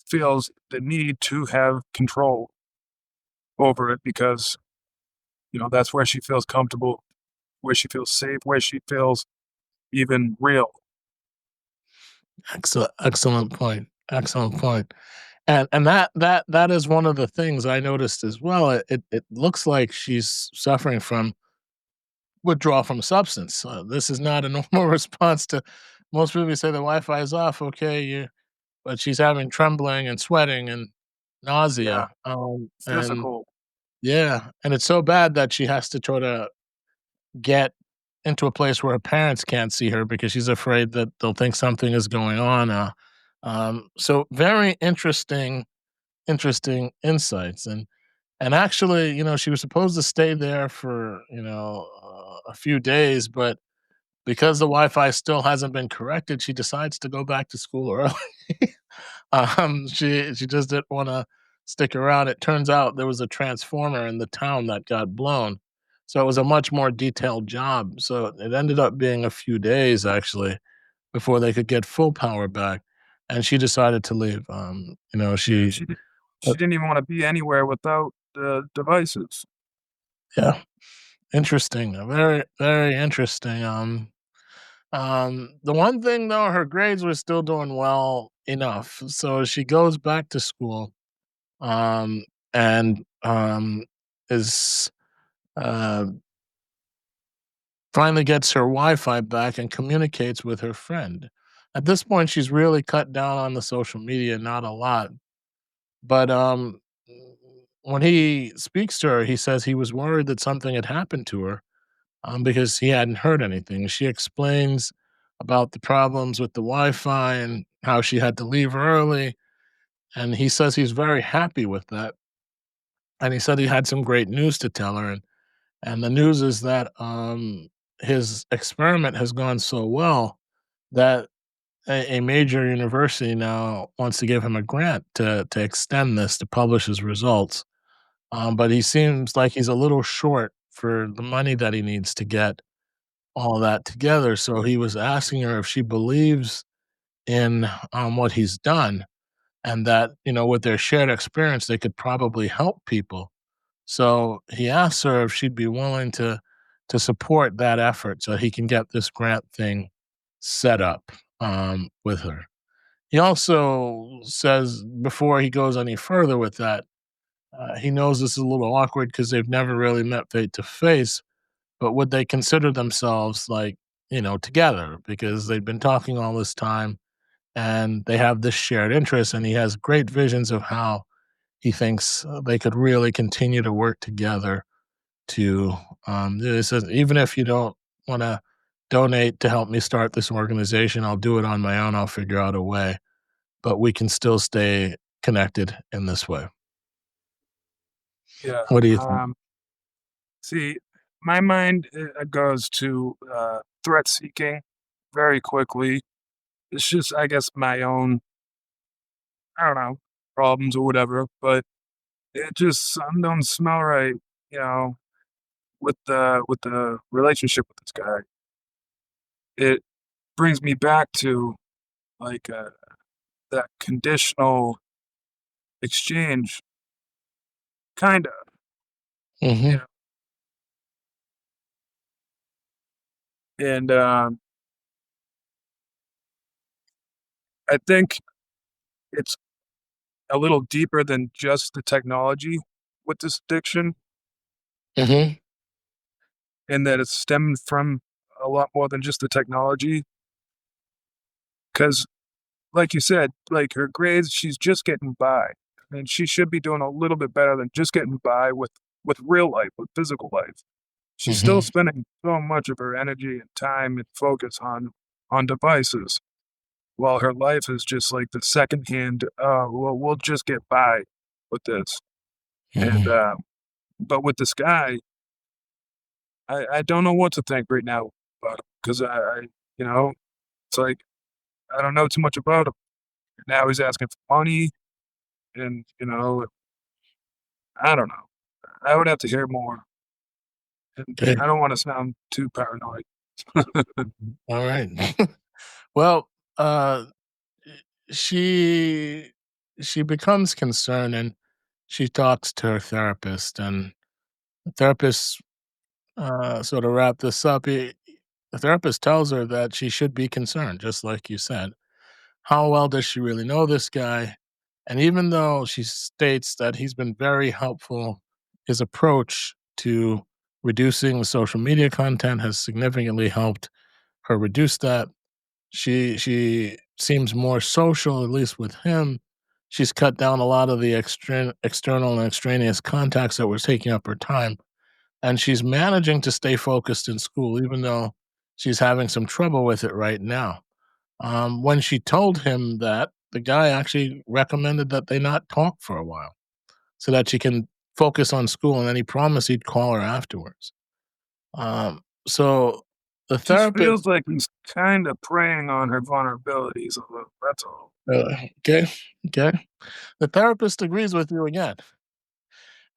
feels the need to have control over it because that's where she feels comfortable, where she feels safe, where she feels even real. Excellent point. Excellent point. And that is one of the things I noticed as well. It looks like she's suffering from withdrawal from substance. This is not a normal response to most people say the Wi-Fi is off. Okay, but she's having trembling and sweating and Yeah, nausea. And physical. yeah, and it's so bad that she has to try to get into a place where her parents can't see her because she's afraid that they'll think something is going on. So very interesting insights. And actually, she was supposed to stay there for a few days, but because the Wi-Fi still hasn't been corrected, she decides to go back to school early. She just didn't wanna stick around. It turns out there was a transformer in the town that got blown, so it was a much more detailed job. So it ended up being a few days actually before they could get full power back, and she decided to leave. Yeah, She she didn't even want to be anywhere without the devices. yeah, interesting, very very interesting. The one thing though, her grades were still doing well enough, so she goes back to school, um, and is uh, finally gets her Wi-Fi back and communicates with her friend. At this point, she's really cut down on the social media, not a lot, but when he speaks to her, he says he was worried that something had happened to her, because he hadn't heard anything. She explains about the problems with the Wi-Fi and how she had to leave early, and he says he's very happy with that. And he said he had some great news to tell her, and the news is that his experiment has gone so well that a major university now wants to give him a grant to extend this to publish his results. But he seems like he's a little short for the money that he needs to get all that together. So he was asking her if she believes in what he's done, and that, with their shared experience, they could probably help people. So he asked her if she'd be willing to support that effort so he can get this grant thing set up with her. He also says before he goes any further with that, He knows this is a little awkward because they've never really met face to face, but would they consider themselves like, together because they've been talking all this time and they have this shared interest and he has great visions of how he thinks they could really continue to work together to it says even if you don't want to donate to help me start this organization, I'll do it on my own. I'll figure out a way, but we can still stay connected in this way. Yeah. What do you think? Um, See, my mind goes to threat seeking very quickly. It's just, I guess, my own, I don't know, problems or whatever, but it just some don't smell right, you know, with the relationship with this guy. It brings me back to like that conditional exchange, kind of, you Hmm. know, and I think it's a little deeper than just the technology with this addiction, Hmm. and that it's stemmed from a lot more than just the technology. Because, like you said, like her grades, she's just getting by, and she should be doing a little bit better than just getting by with real life, with physical life. She's still Hmm. spending so much of her energy and time and focus on devices, while her life is just like the secondhand. Well, we'll just get by with this, and Hmm. but with this guy, I don't know what to think right now about him because you know, it's like I don't know too much about him. Now he's asking for money, and I don't know. I would have to hear more, and I Okay. don't want to sound too paranoid. All right. Well, uh, she she becomes concerned and she talks to her therapist, and the therapist sort of wrap this up. The therapist tells her that she should be concerned, just like you said. How well does she really know this guy? And even though she states that he's been very helpful, his approach to reducing the social media content has significantly helped her reduce that. She seems more social, at least with him. She's cut down a lot of the external and extraneous contacts that were taking up her time, and she's managing to stay focused in school, even though she's having some trouble with it right now. When she told him that, the guy actually recommended that they not talk for a while so that she can focus on school, and then he promised he'd call her afterwards. So the Just therapist, feels like he's kind of preying on her vulnerabilities a little. That's all. okay, okay, the therapist agrees with you again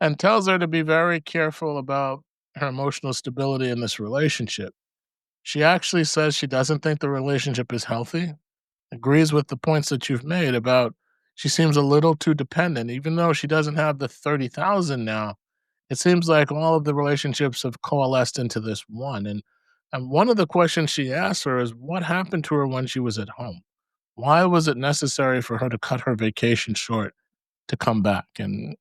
and tells her to be very careful about her emotional stability in this relationship. She actually says she doesn't think the relationship is healthy, agrees with the points that you've made about she seems a little too dependent, even though she doesn't have the 30,000 now. It seems like all of the relationships have coalesced into this one. And one of the questions she asked her is what happened to her when she was at home? Why was it necessary for her to cut her vacation short to come back? And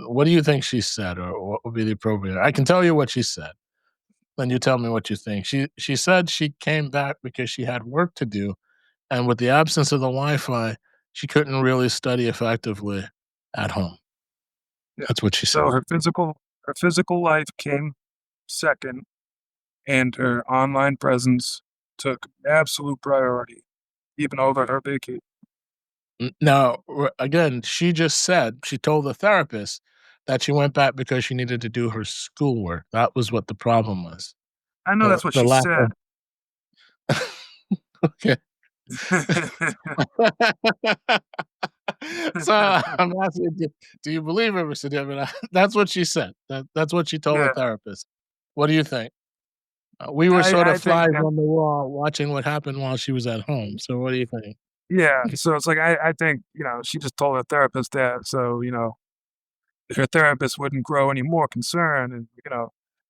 what do you think she said, or what would be the appropriate? I can tell you what she said. Then you tell me what you think. She said she came back because she had work to do, and with the absence of the Wi-Fi, she couldn't really study effectively at home. Yeah. That's what she said. So her physical life came second, and her online presence took absolute priority, even over her vacation. Now, again, she just said she told the therapist that she went back because she needed to do her schoolwork. That was what the problem was. I know that's what The she lack said. of okay. So I'm asking, do you believe her, Mr. David? That's what she said. That's what she told the Yeah, therapist. What do you think? We were sort I of think, flies on the wall watching what happened while she was at home. So what do you think? yeah. So it's like I think she just told her therapist that, so her therapist wouldn't grow any more concerned, and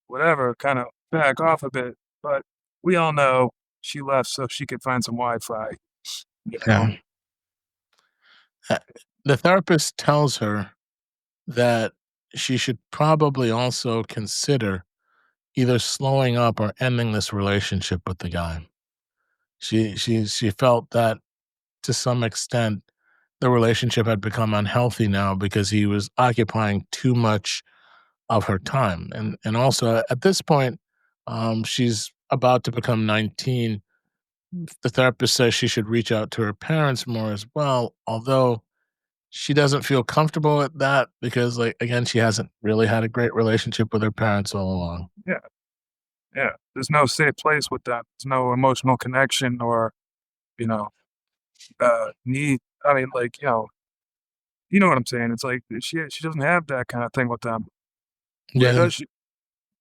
whatever, kind of back off a bit. But we all know she left so she could find some Wi-Fi. You know, Yeah. Uh, The therapist tells her that she should probably also consider either slowing up or ending this relationship with the guy. She felt that to some extent the relationship had become unhealthy now because he was occupying too much of her time. And also at this point, she's about to become 19. The therapist says she should reach out to her parents more as well, although she doesn't feel comfortable with that because, like, again, she hasn't really had a great relationship with her parents all along. Yeah, yeah. There's no safe place with that. There's no emotional connection or, you know, need. I mean, like, you know what I'm saying? It's like she doesn't have that kind of thing with them. Where Yeah, does she?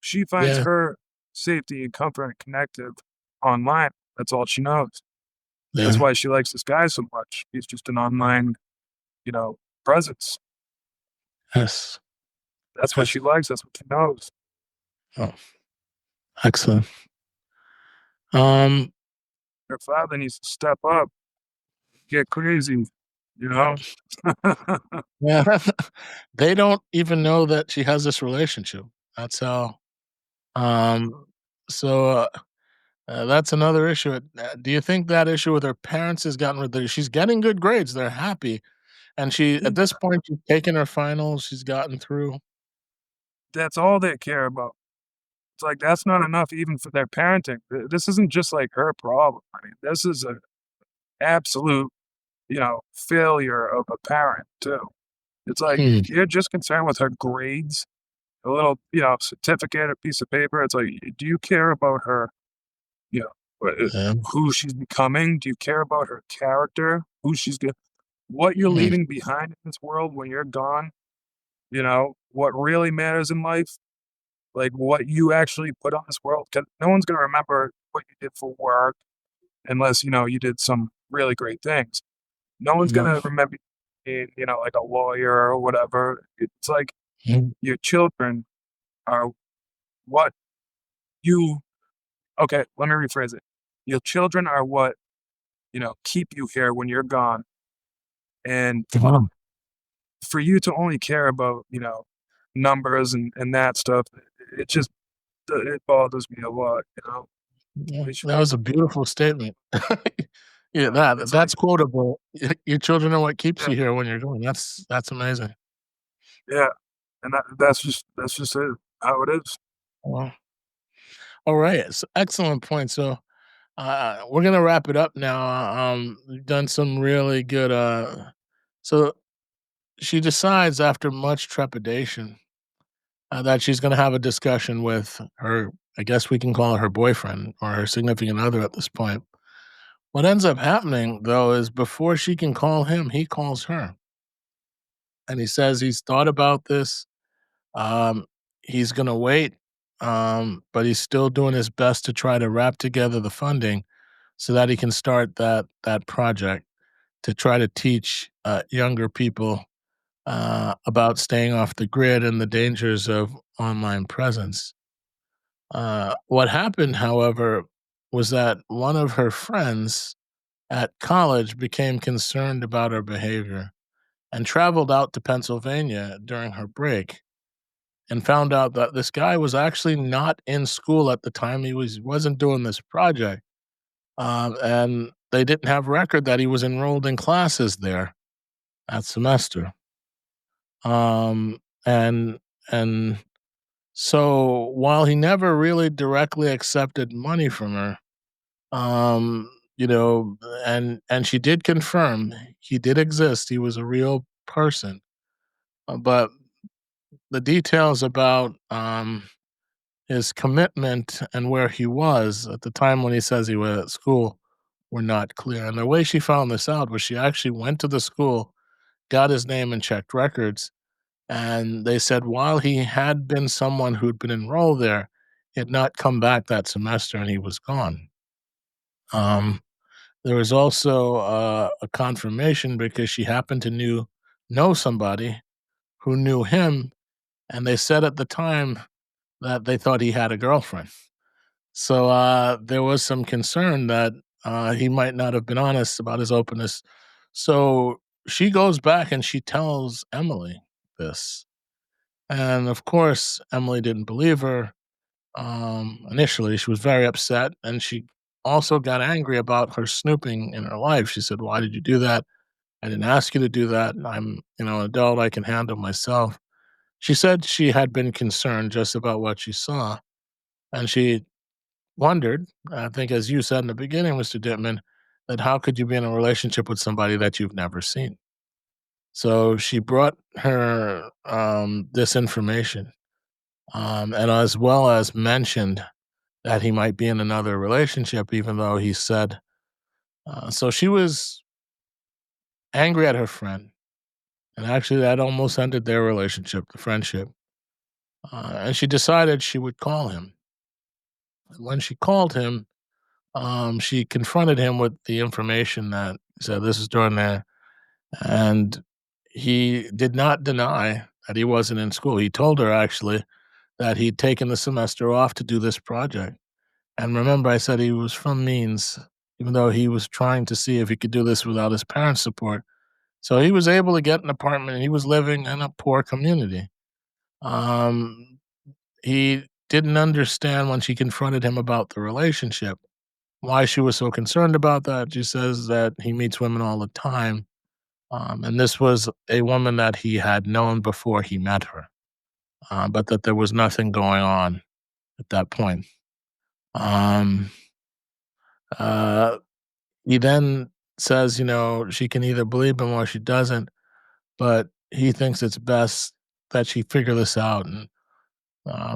She finds yeah, her safety and comfort and connective online. That's all she knows. That's yeah, why she likes this guy so much. He's just an online, presence. yes, That's what yes. she likes. That's what she knows. Oh, excellent. Um, Her father needs to step up, get crazy, you know? yeah, they don't even know that she has this relationship. That's how. Um, so that's another issue. Do you think that issue with her parents has gotten rid of? She's getting good grades. They're happy, and she Yeah, at this point she's taken her finals. She's gotten through. that's all they care about. It's like, that's not enough even for their parenting. This isn't just like her problem. I mean, this is an absolute, failure of a parent too. It's like, Hmm. if you're just concerned with her grades, a little, certificate or piece of paper, it's like, do you care about her, you know, Yeah. who she's becoming? Do you care about her character? Who she's going what you're Hmm. leaving behind in this world when you're gone? What really matters in life? Like what you actually put on this world? 'Cause no one's gonna remember what you did for work unless, you did some really great things. No one's No. gonna remember you being, like a lawyer or whatever. It's like Hmm. your children are what you okay, let me rephrase it. Your children are what, keep you here when you're gone. And Wow. for you to only care about, numbers and that stuff, it just it bothers me a lot, Yeah, They should that be was a beautiful statement. Yeah, it's like that's quotable. Your children are what keeps yeah, you here when you're going. That's amazing. yeah, and that's just it, how it is. Well, all right, so excellent point. So we're gonna wrap it up now. We've done some really good. So she decides after much trepidation that she's gonna have a discussion with her. I guess we can call her boyfriend or her significant other at this point. What ends up happening though is before she can call him, he calls her and he says he's thought about this. Um, he's gonna wait, but he's still doing his best to try to wrap together the funding so that he can start that project to try to teach younger people about staying off the grid and the dangers of online presence. What happened, however, was that one of her friends at college became concerned about her behavior and traveled out to Pennsylvania during her break and found out that this guy was actually not in school at the time. Wasn't doing this project, and they didn't have record that he was enrolled in classes there that semester. Um, and and so while he never really directly accepted money from her, you know, and she did confirm he did exist. He was a real person, but the details about his commitment and where he was at the time when he says he was at school were not clear. And the way she found this out was she actually went to the school, got his name, and checked records. And they said while he had been someone who'd been enrolled there, he had not come back that semester and he was gone. Um, there was also a confirmation because she happened to know somebody who knew him, and they said at the time that they thought he had a girlfriend. So there was some concern that he might not have been honest about his openness. So she goes back and she tells Emily this. And of course, Emily didn't believe her. Initially, she was very upset, and she also got angry about her snooping in her life. She said, "Why did you do that? I didn't ask you to do that. I'm, an adult. I can handle myself." She said she had been concerned just about what she saw, and she wondered, I think, as you said in the beginning, Mr. Dittman, that how could you be in a relationship with somebody that you've never seen? So she brought her this information, and as well as mentioned that he might be in another relationship, even though he said. So she was angry at her friend, and actually, that almost ended their relationship, the friendship. And she decided she would call him. And when she called him, she confronted him with the information that said this is during there, and he did not deny that he wasn't in school. He told her actually that he'd taken the semester off to do this project. And remember, I said he was from means, even though he was trying to see if he could do this without his parents' support. So he was able to get an apartment and he was living in a poor community. Um, he didn't understand when she confronted him about the relationship, why she was so concerned about that. She says that he meets women all the time. And this was a woman that he had known before he met her, but that there was nothing going on at that point. Um, uh, he then says, she can either believe him or she doesn't, but he thinks it's best that she figure this out. And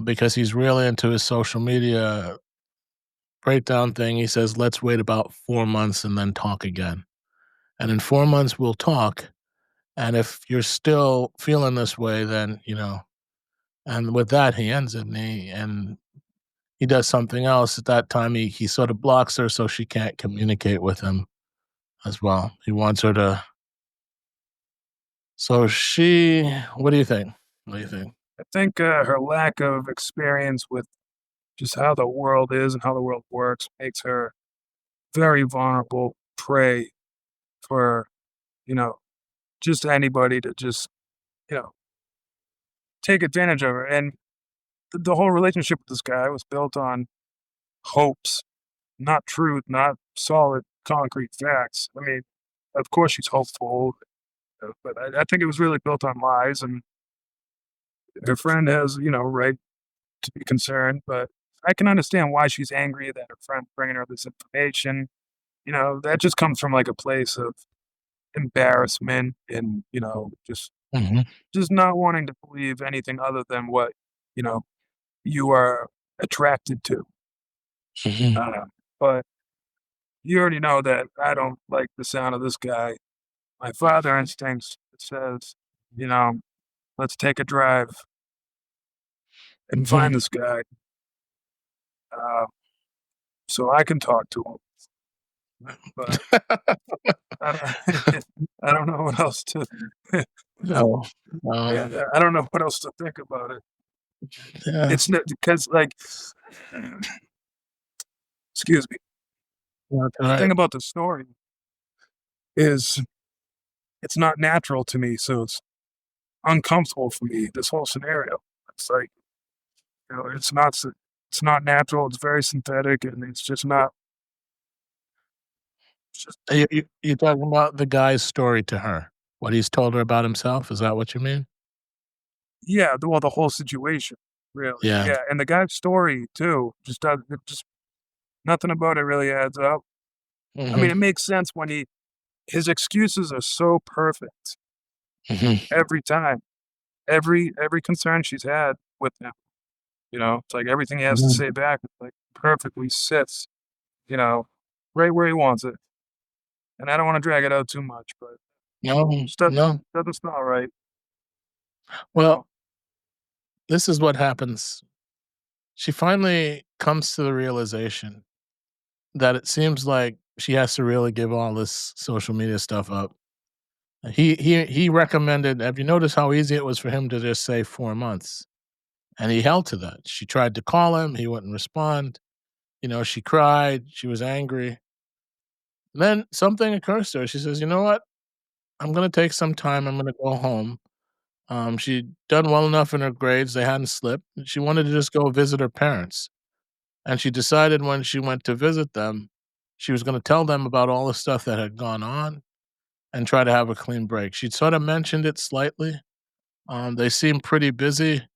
because he's really into his social media breakdown thing, he says, let's wait about 4 months and then talk again. And in 4 months, we'll talk. And if you're still feeling this way, then, and with that, he ends it and he does something else. At that time, he sort of blocks her so she can't communicate with him as well. He wants her to. So what do you think? What do you think? I think her lack of experience with just how the world is and how the world works makes her very vulnerable prey for, you know, just anybody to just, you know, take advantage of her. And the whole relationship with this guy was built on hopes, not truth, not solid, concrete facts. I mean, of course she's hopeful, but I think it was really built on lies. And her friend has, right to be concerned, but I can understand why she's angry that her friend bringing her this information. That just comes from like a place of embarrassment and, Mhm, just not wanting to believe anything other than what, you know, you are attracted to. mhm, But you already know that I don't like the sound of this guy. My father instincts says, you know, let's take a drive and mhm. find this guy, uh, so I can talk to him. But I don't, I don't know what else to. No, Yeah, um, I don't know what else to think about it. yeah, It's not because, like, excuse me. that's The thing right. about the story is it's not natural to me, so it's uncomfortable for me. This whole scenario, it's like it's not natural. It's very synthetic, and it's just not. It's just You're talking about the guy's story to her, what he's told her about himself, is that what you mean? yeah. The whole situation, really. Yeah. Yeah, and the guy's story too. Just nothing about it really adds up. I mean, Mhm, it makes sense when his excuses are so perfect mhm, every time. Every concern she's had with him, it's like everything he has to mhm. say back, like, perfectly sits, you know, right where he wants it. And I don't wanna drag it out too much, but No, just no. doesn't smell right, you Well, know? this is what happens. She finally comes to the realization that it seems like she has to really give all this social media stuff up. He recommended, have you noticed how easy it was for him to just say 4 months? And he held to that. She tried to call him, he wouldn't respond. She cried, she was angry. Then something occurs to her. She says, "You know what? I'm gonna take some time. I'm gonna go home. She'd done well enough in her grades, they hadn't slipped, and she wanted to just go visit her parents. And she decided when she went to visit them, she was gonna tell them about all the stuff that had gone on and try to have a clean break. She'd sort of mentioned it slightly. They seemed pretty busy,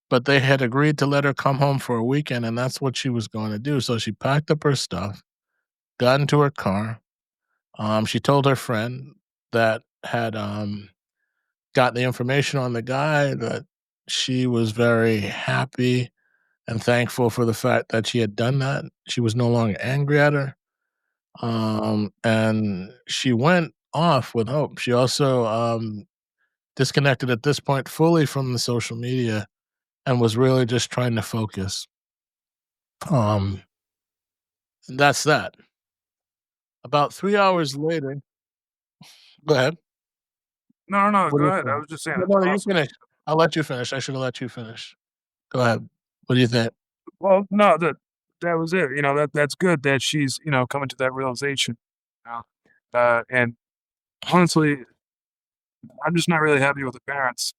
but they had agreed to let her come home for a weekend, and that's what she was going to do. So she packed up her stuff, got into her car. She told her friend that had got the information on the guy that she was very happy and thankful for the fact that she had done that. She was no longer angry at her. And she went off with hope. She also disconnected at this point fully from the social media and was really just trying to focus. Um, and that's that. About 3 hours later, go ahead. No, no, What go do you ahead. I think? was just saying No, it's no, you awesome. finish. I'll let you finish. I should have let you finish. Go ahead. What do you think? Well, no, that was it. That's good that she's, coming to that realization. You know? And honestly, I'm just not really happy with the parents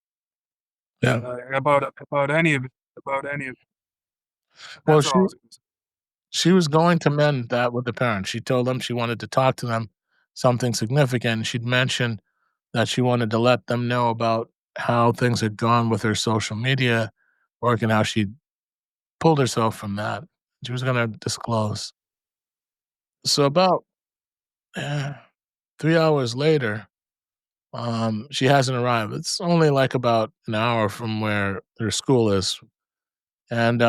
Yeah. about any of it. About any of it. Well, That's all I was gonna say. she was going to mend that with the parents. She told them she wanted to talk to them something significant. She'd mentioned that she wanted to let them know about how things had gone with her social media work and how she pulled herself from that. She was gonna disclose. So about, eh, 3 hours later, she hasn't arrived. It's only, like, about an hour from where her school is, and,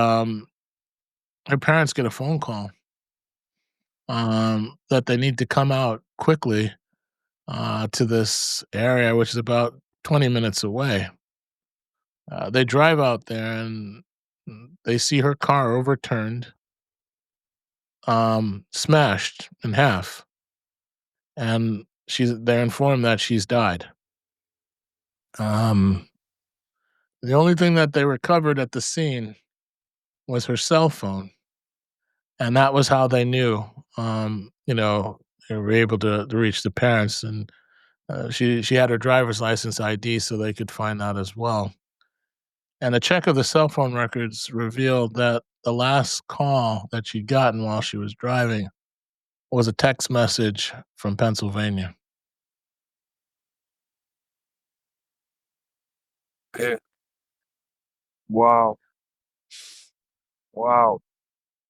her parents get a phone call, that they need to come out quickly, to this area, which is about 20 minutes away. They drive out there and they see her car overturned, smashed in half, and they're informed that she's died. Um, the only thing that they recovered at the scene was her cell phone, and that was how they knew. They were able to reach the parents, and she had her driver's license ID, so they could find that as well. And a check of the cell phone records revealed that the last call that she'd gotten while she was driving was a text message from Pennsylvania. Yeah. Wow. Wow.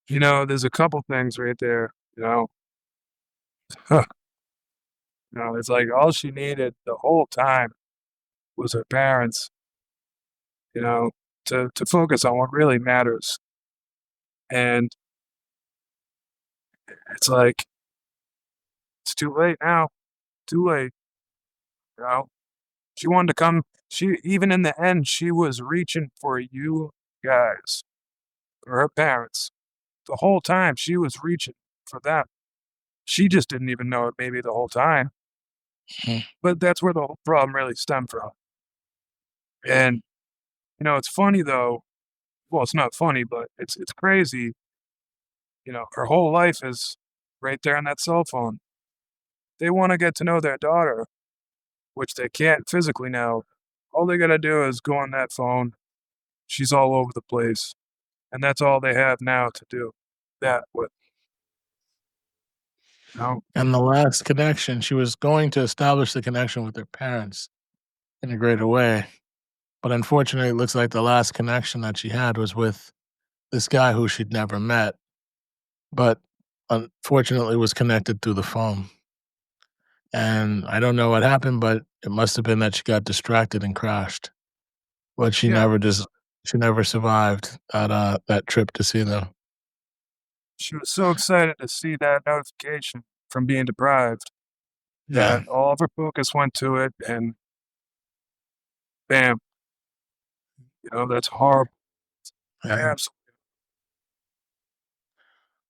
There's a couple things right there. It's like all she needed the whole time was her parents, you know, to focus on what really matters. And it's like it's too late now. Too late. You know, she wanted to come. She even in the end, she was reaching for you guys, for her parents. The whole time she was reaching for them. She just didn't even know it maybe the whole time. Mhm. But that's where the whole problem really stemmed from. And it's funny though. Well, it's not funny, but it's crazy. Her whole life is right there on that cell phone. They want to get to know their daughter, which they can't physically now. All they gotta do is go on that phone. She's all over the place, and that's all they have now to do that with. You know? And the last connection, she was going to establish the connection with her parents in a greater way. But unfortunately, it looks like the last connection that she had was with this guy who she'd never met, but unfortunately was connected through the phone. And I don't know what happened, but it must have been that she got distracted and crashed. But Yeah, she never survived that trip to see them. she was so excited to see that notification from being deprived Yeah. that all of her focus went to it, and bam, that's horrible. Yeah. Absolutely.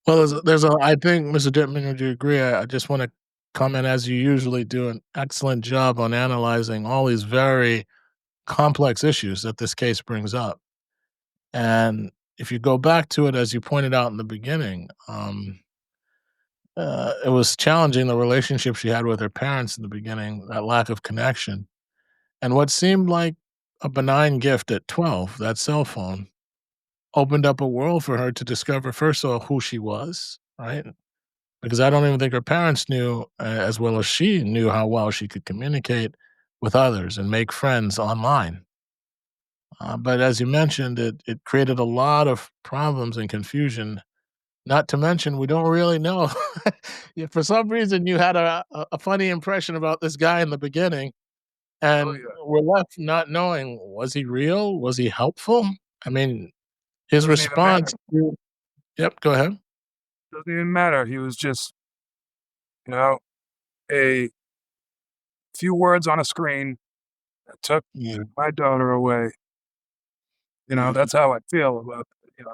Well, I think, Mr. Dittman, would you agree? I just want to comment, as you usually do, an excellent job on analyzing all these very complex issues that this case brings up. And if you go back to it, as you pointed out in the beginning, it was challenging the relationship she had with her parents in the beginning, that lack of connection. And what seemed like a benign gift at 12, that cell phone, opened up a world for her to discover, first of all, who she was, right? Because I don't even think her parents knew as well as she knew how well she could communicate with others and make friends online. But as you mentioned, it created a lot of problems and confusion. Not to mention, we don't really know. Yeah, for some reason, you had a funny impression about this guy in the beginning, Oh, and yeah. we're left not knowing, was he real? Was he helpful? I mean, his Doesn't even response matter. to— Yep, go ahead. Doesn't even matter. He was just, you know, a few words on a screen that took Yeah, my daughter away. mhm, That's how I feel about,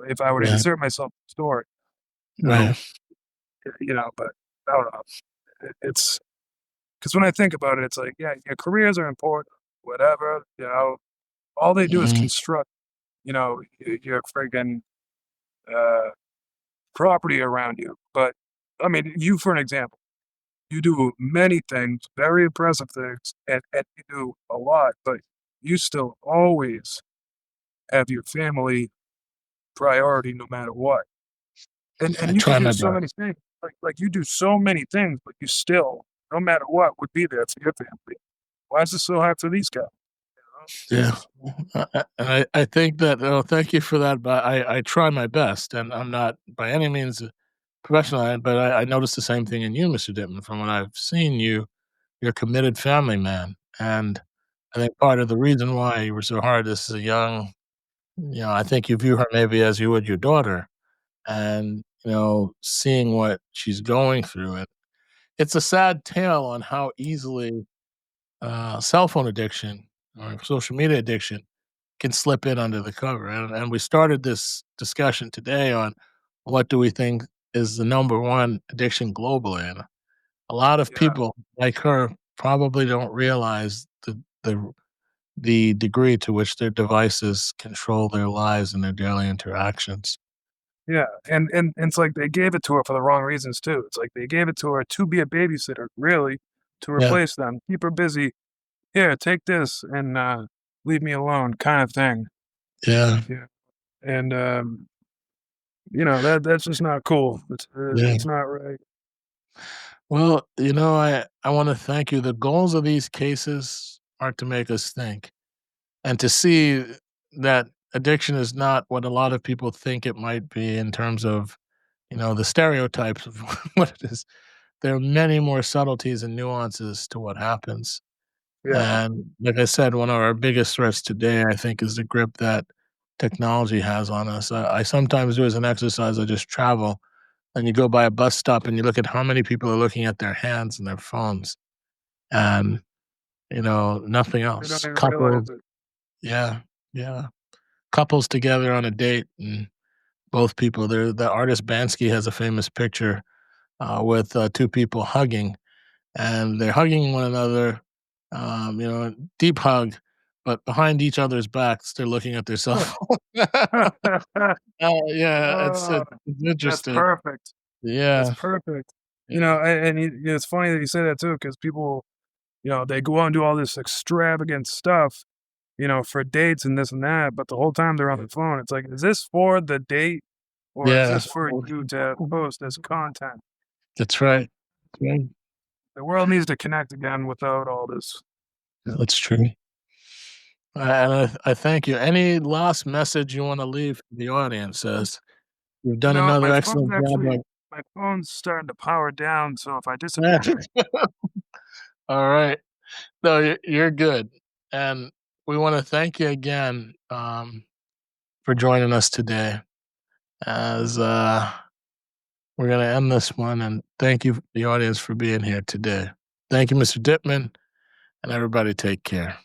if I were to yeah, insert myself in the story, you know, right, but I don't know. It's because when I think about it, it's like, yeah, your careers are important, whatever, all they do is mhm, construct, your friggin' uh, property around you. But I mean, you for an example, you do many things, very impressive things, and you do a lot, but you still always have your family priority no matter what. I And you could try do my so many best. things. Like you do so many things, but you still, no matter what, would be there for your family. Why is it so hard for these guys? It's Yeah, just and I think that, thank you for that, but I try my best, and I'm not by any means a professional at it, but I noticed the same thing in you, Mr. Dittman. From what I've seen you, you're a committed family man, and I think part of the reason why you were so hard as a young, I think you view her maybe as you would your daughter, and, seeing what she's going through, and it's a sad tale on how easily, cell phone addiction or social media addiction can slip in under the cover. And we started this discussion today on what do we think is the number one addiction globally. And a lot of yeah, people like her probably don't realize the degree to which their devices control their lives and their daily interactions. yeah, and it's like they gave it to her for the wrong reasons too. It's like they gave it to her to be a babysitter, really, to Yeah, replace them, keep her busy. Here, take this and leave me alone, kind of thing. yeah, Yeah, and that's just not cool. yeah. It's not right. Well, I want to thank you. The goals of these cases are to make us think and to see that addiction is not what a lot of people think it might be in terms of, the stereotypes of what it is. There are many more subtleties and nuances to what happens. Yeah, And like I said, one of our biggest threats today, I think, is the grip that technology has on us. I sometimes do as an exercise, I just travel and you go by a bus stop and you look at how many people are looking at their hands and their phones and, nothing they don't else. even realize Couples, it. yeah, yeah. Couples together on a date and both people there. The artist Bansky has a famous picture with two people hugging, and they're hugging one another, deep hug, but behind each other's backs, they're looking at their cell phone. Yeah, Oh, it's that's interesting. perfect. That's Yeah, perfect. yeah, It's funny that you say that too, because people, they go out and do all this extravagant stuff, for dates and this and that, but the whole time they're on the phone, it's like, is this for the date or is yeah. this for you to post as content? That's right. Right. The world needs to connect again without all this. That's true. And I thank you. Any last message you want to leave for the audience? As you've done another excellent job My phone's starting to power down, so if I disappear. of. All right. No, you're good. And we want to thank you again for joining us today. As we're going to end this one, and thank you, the audience, for being here today. Thank you, Mr. Dittman, and everybody. Take care.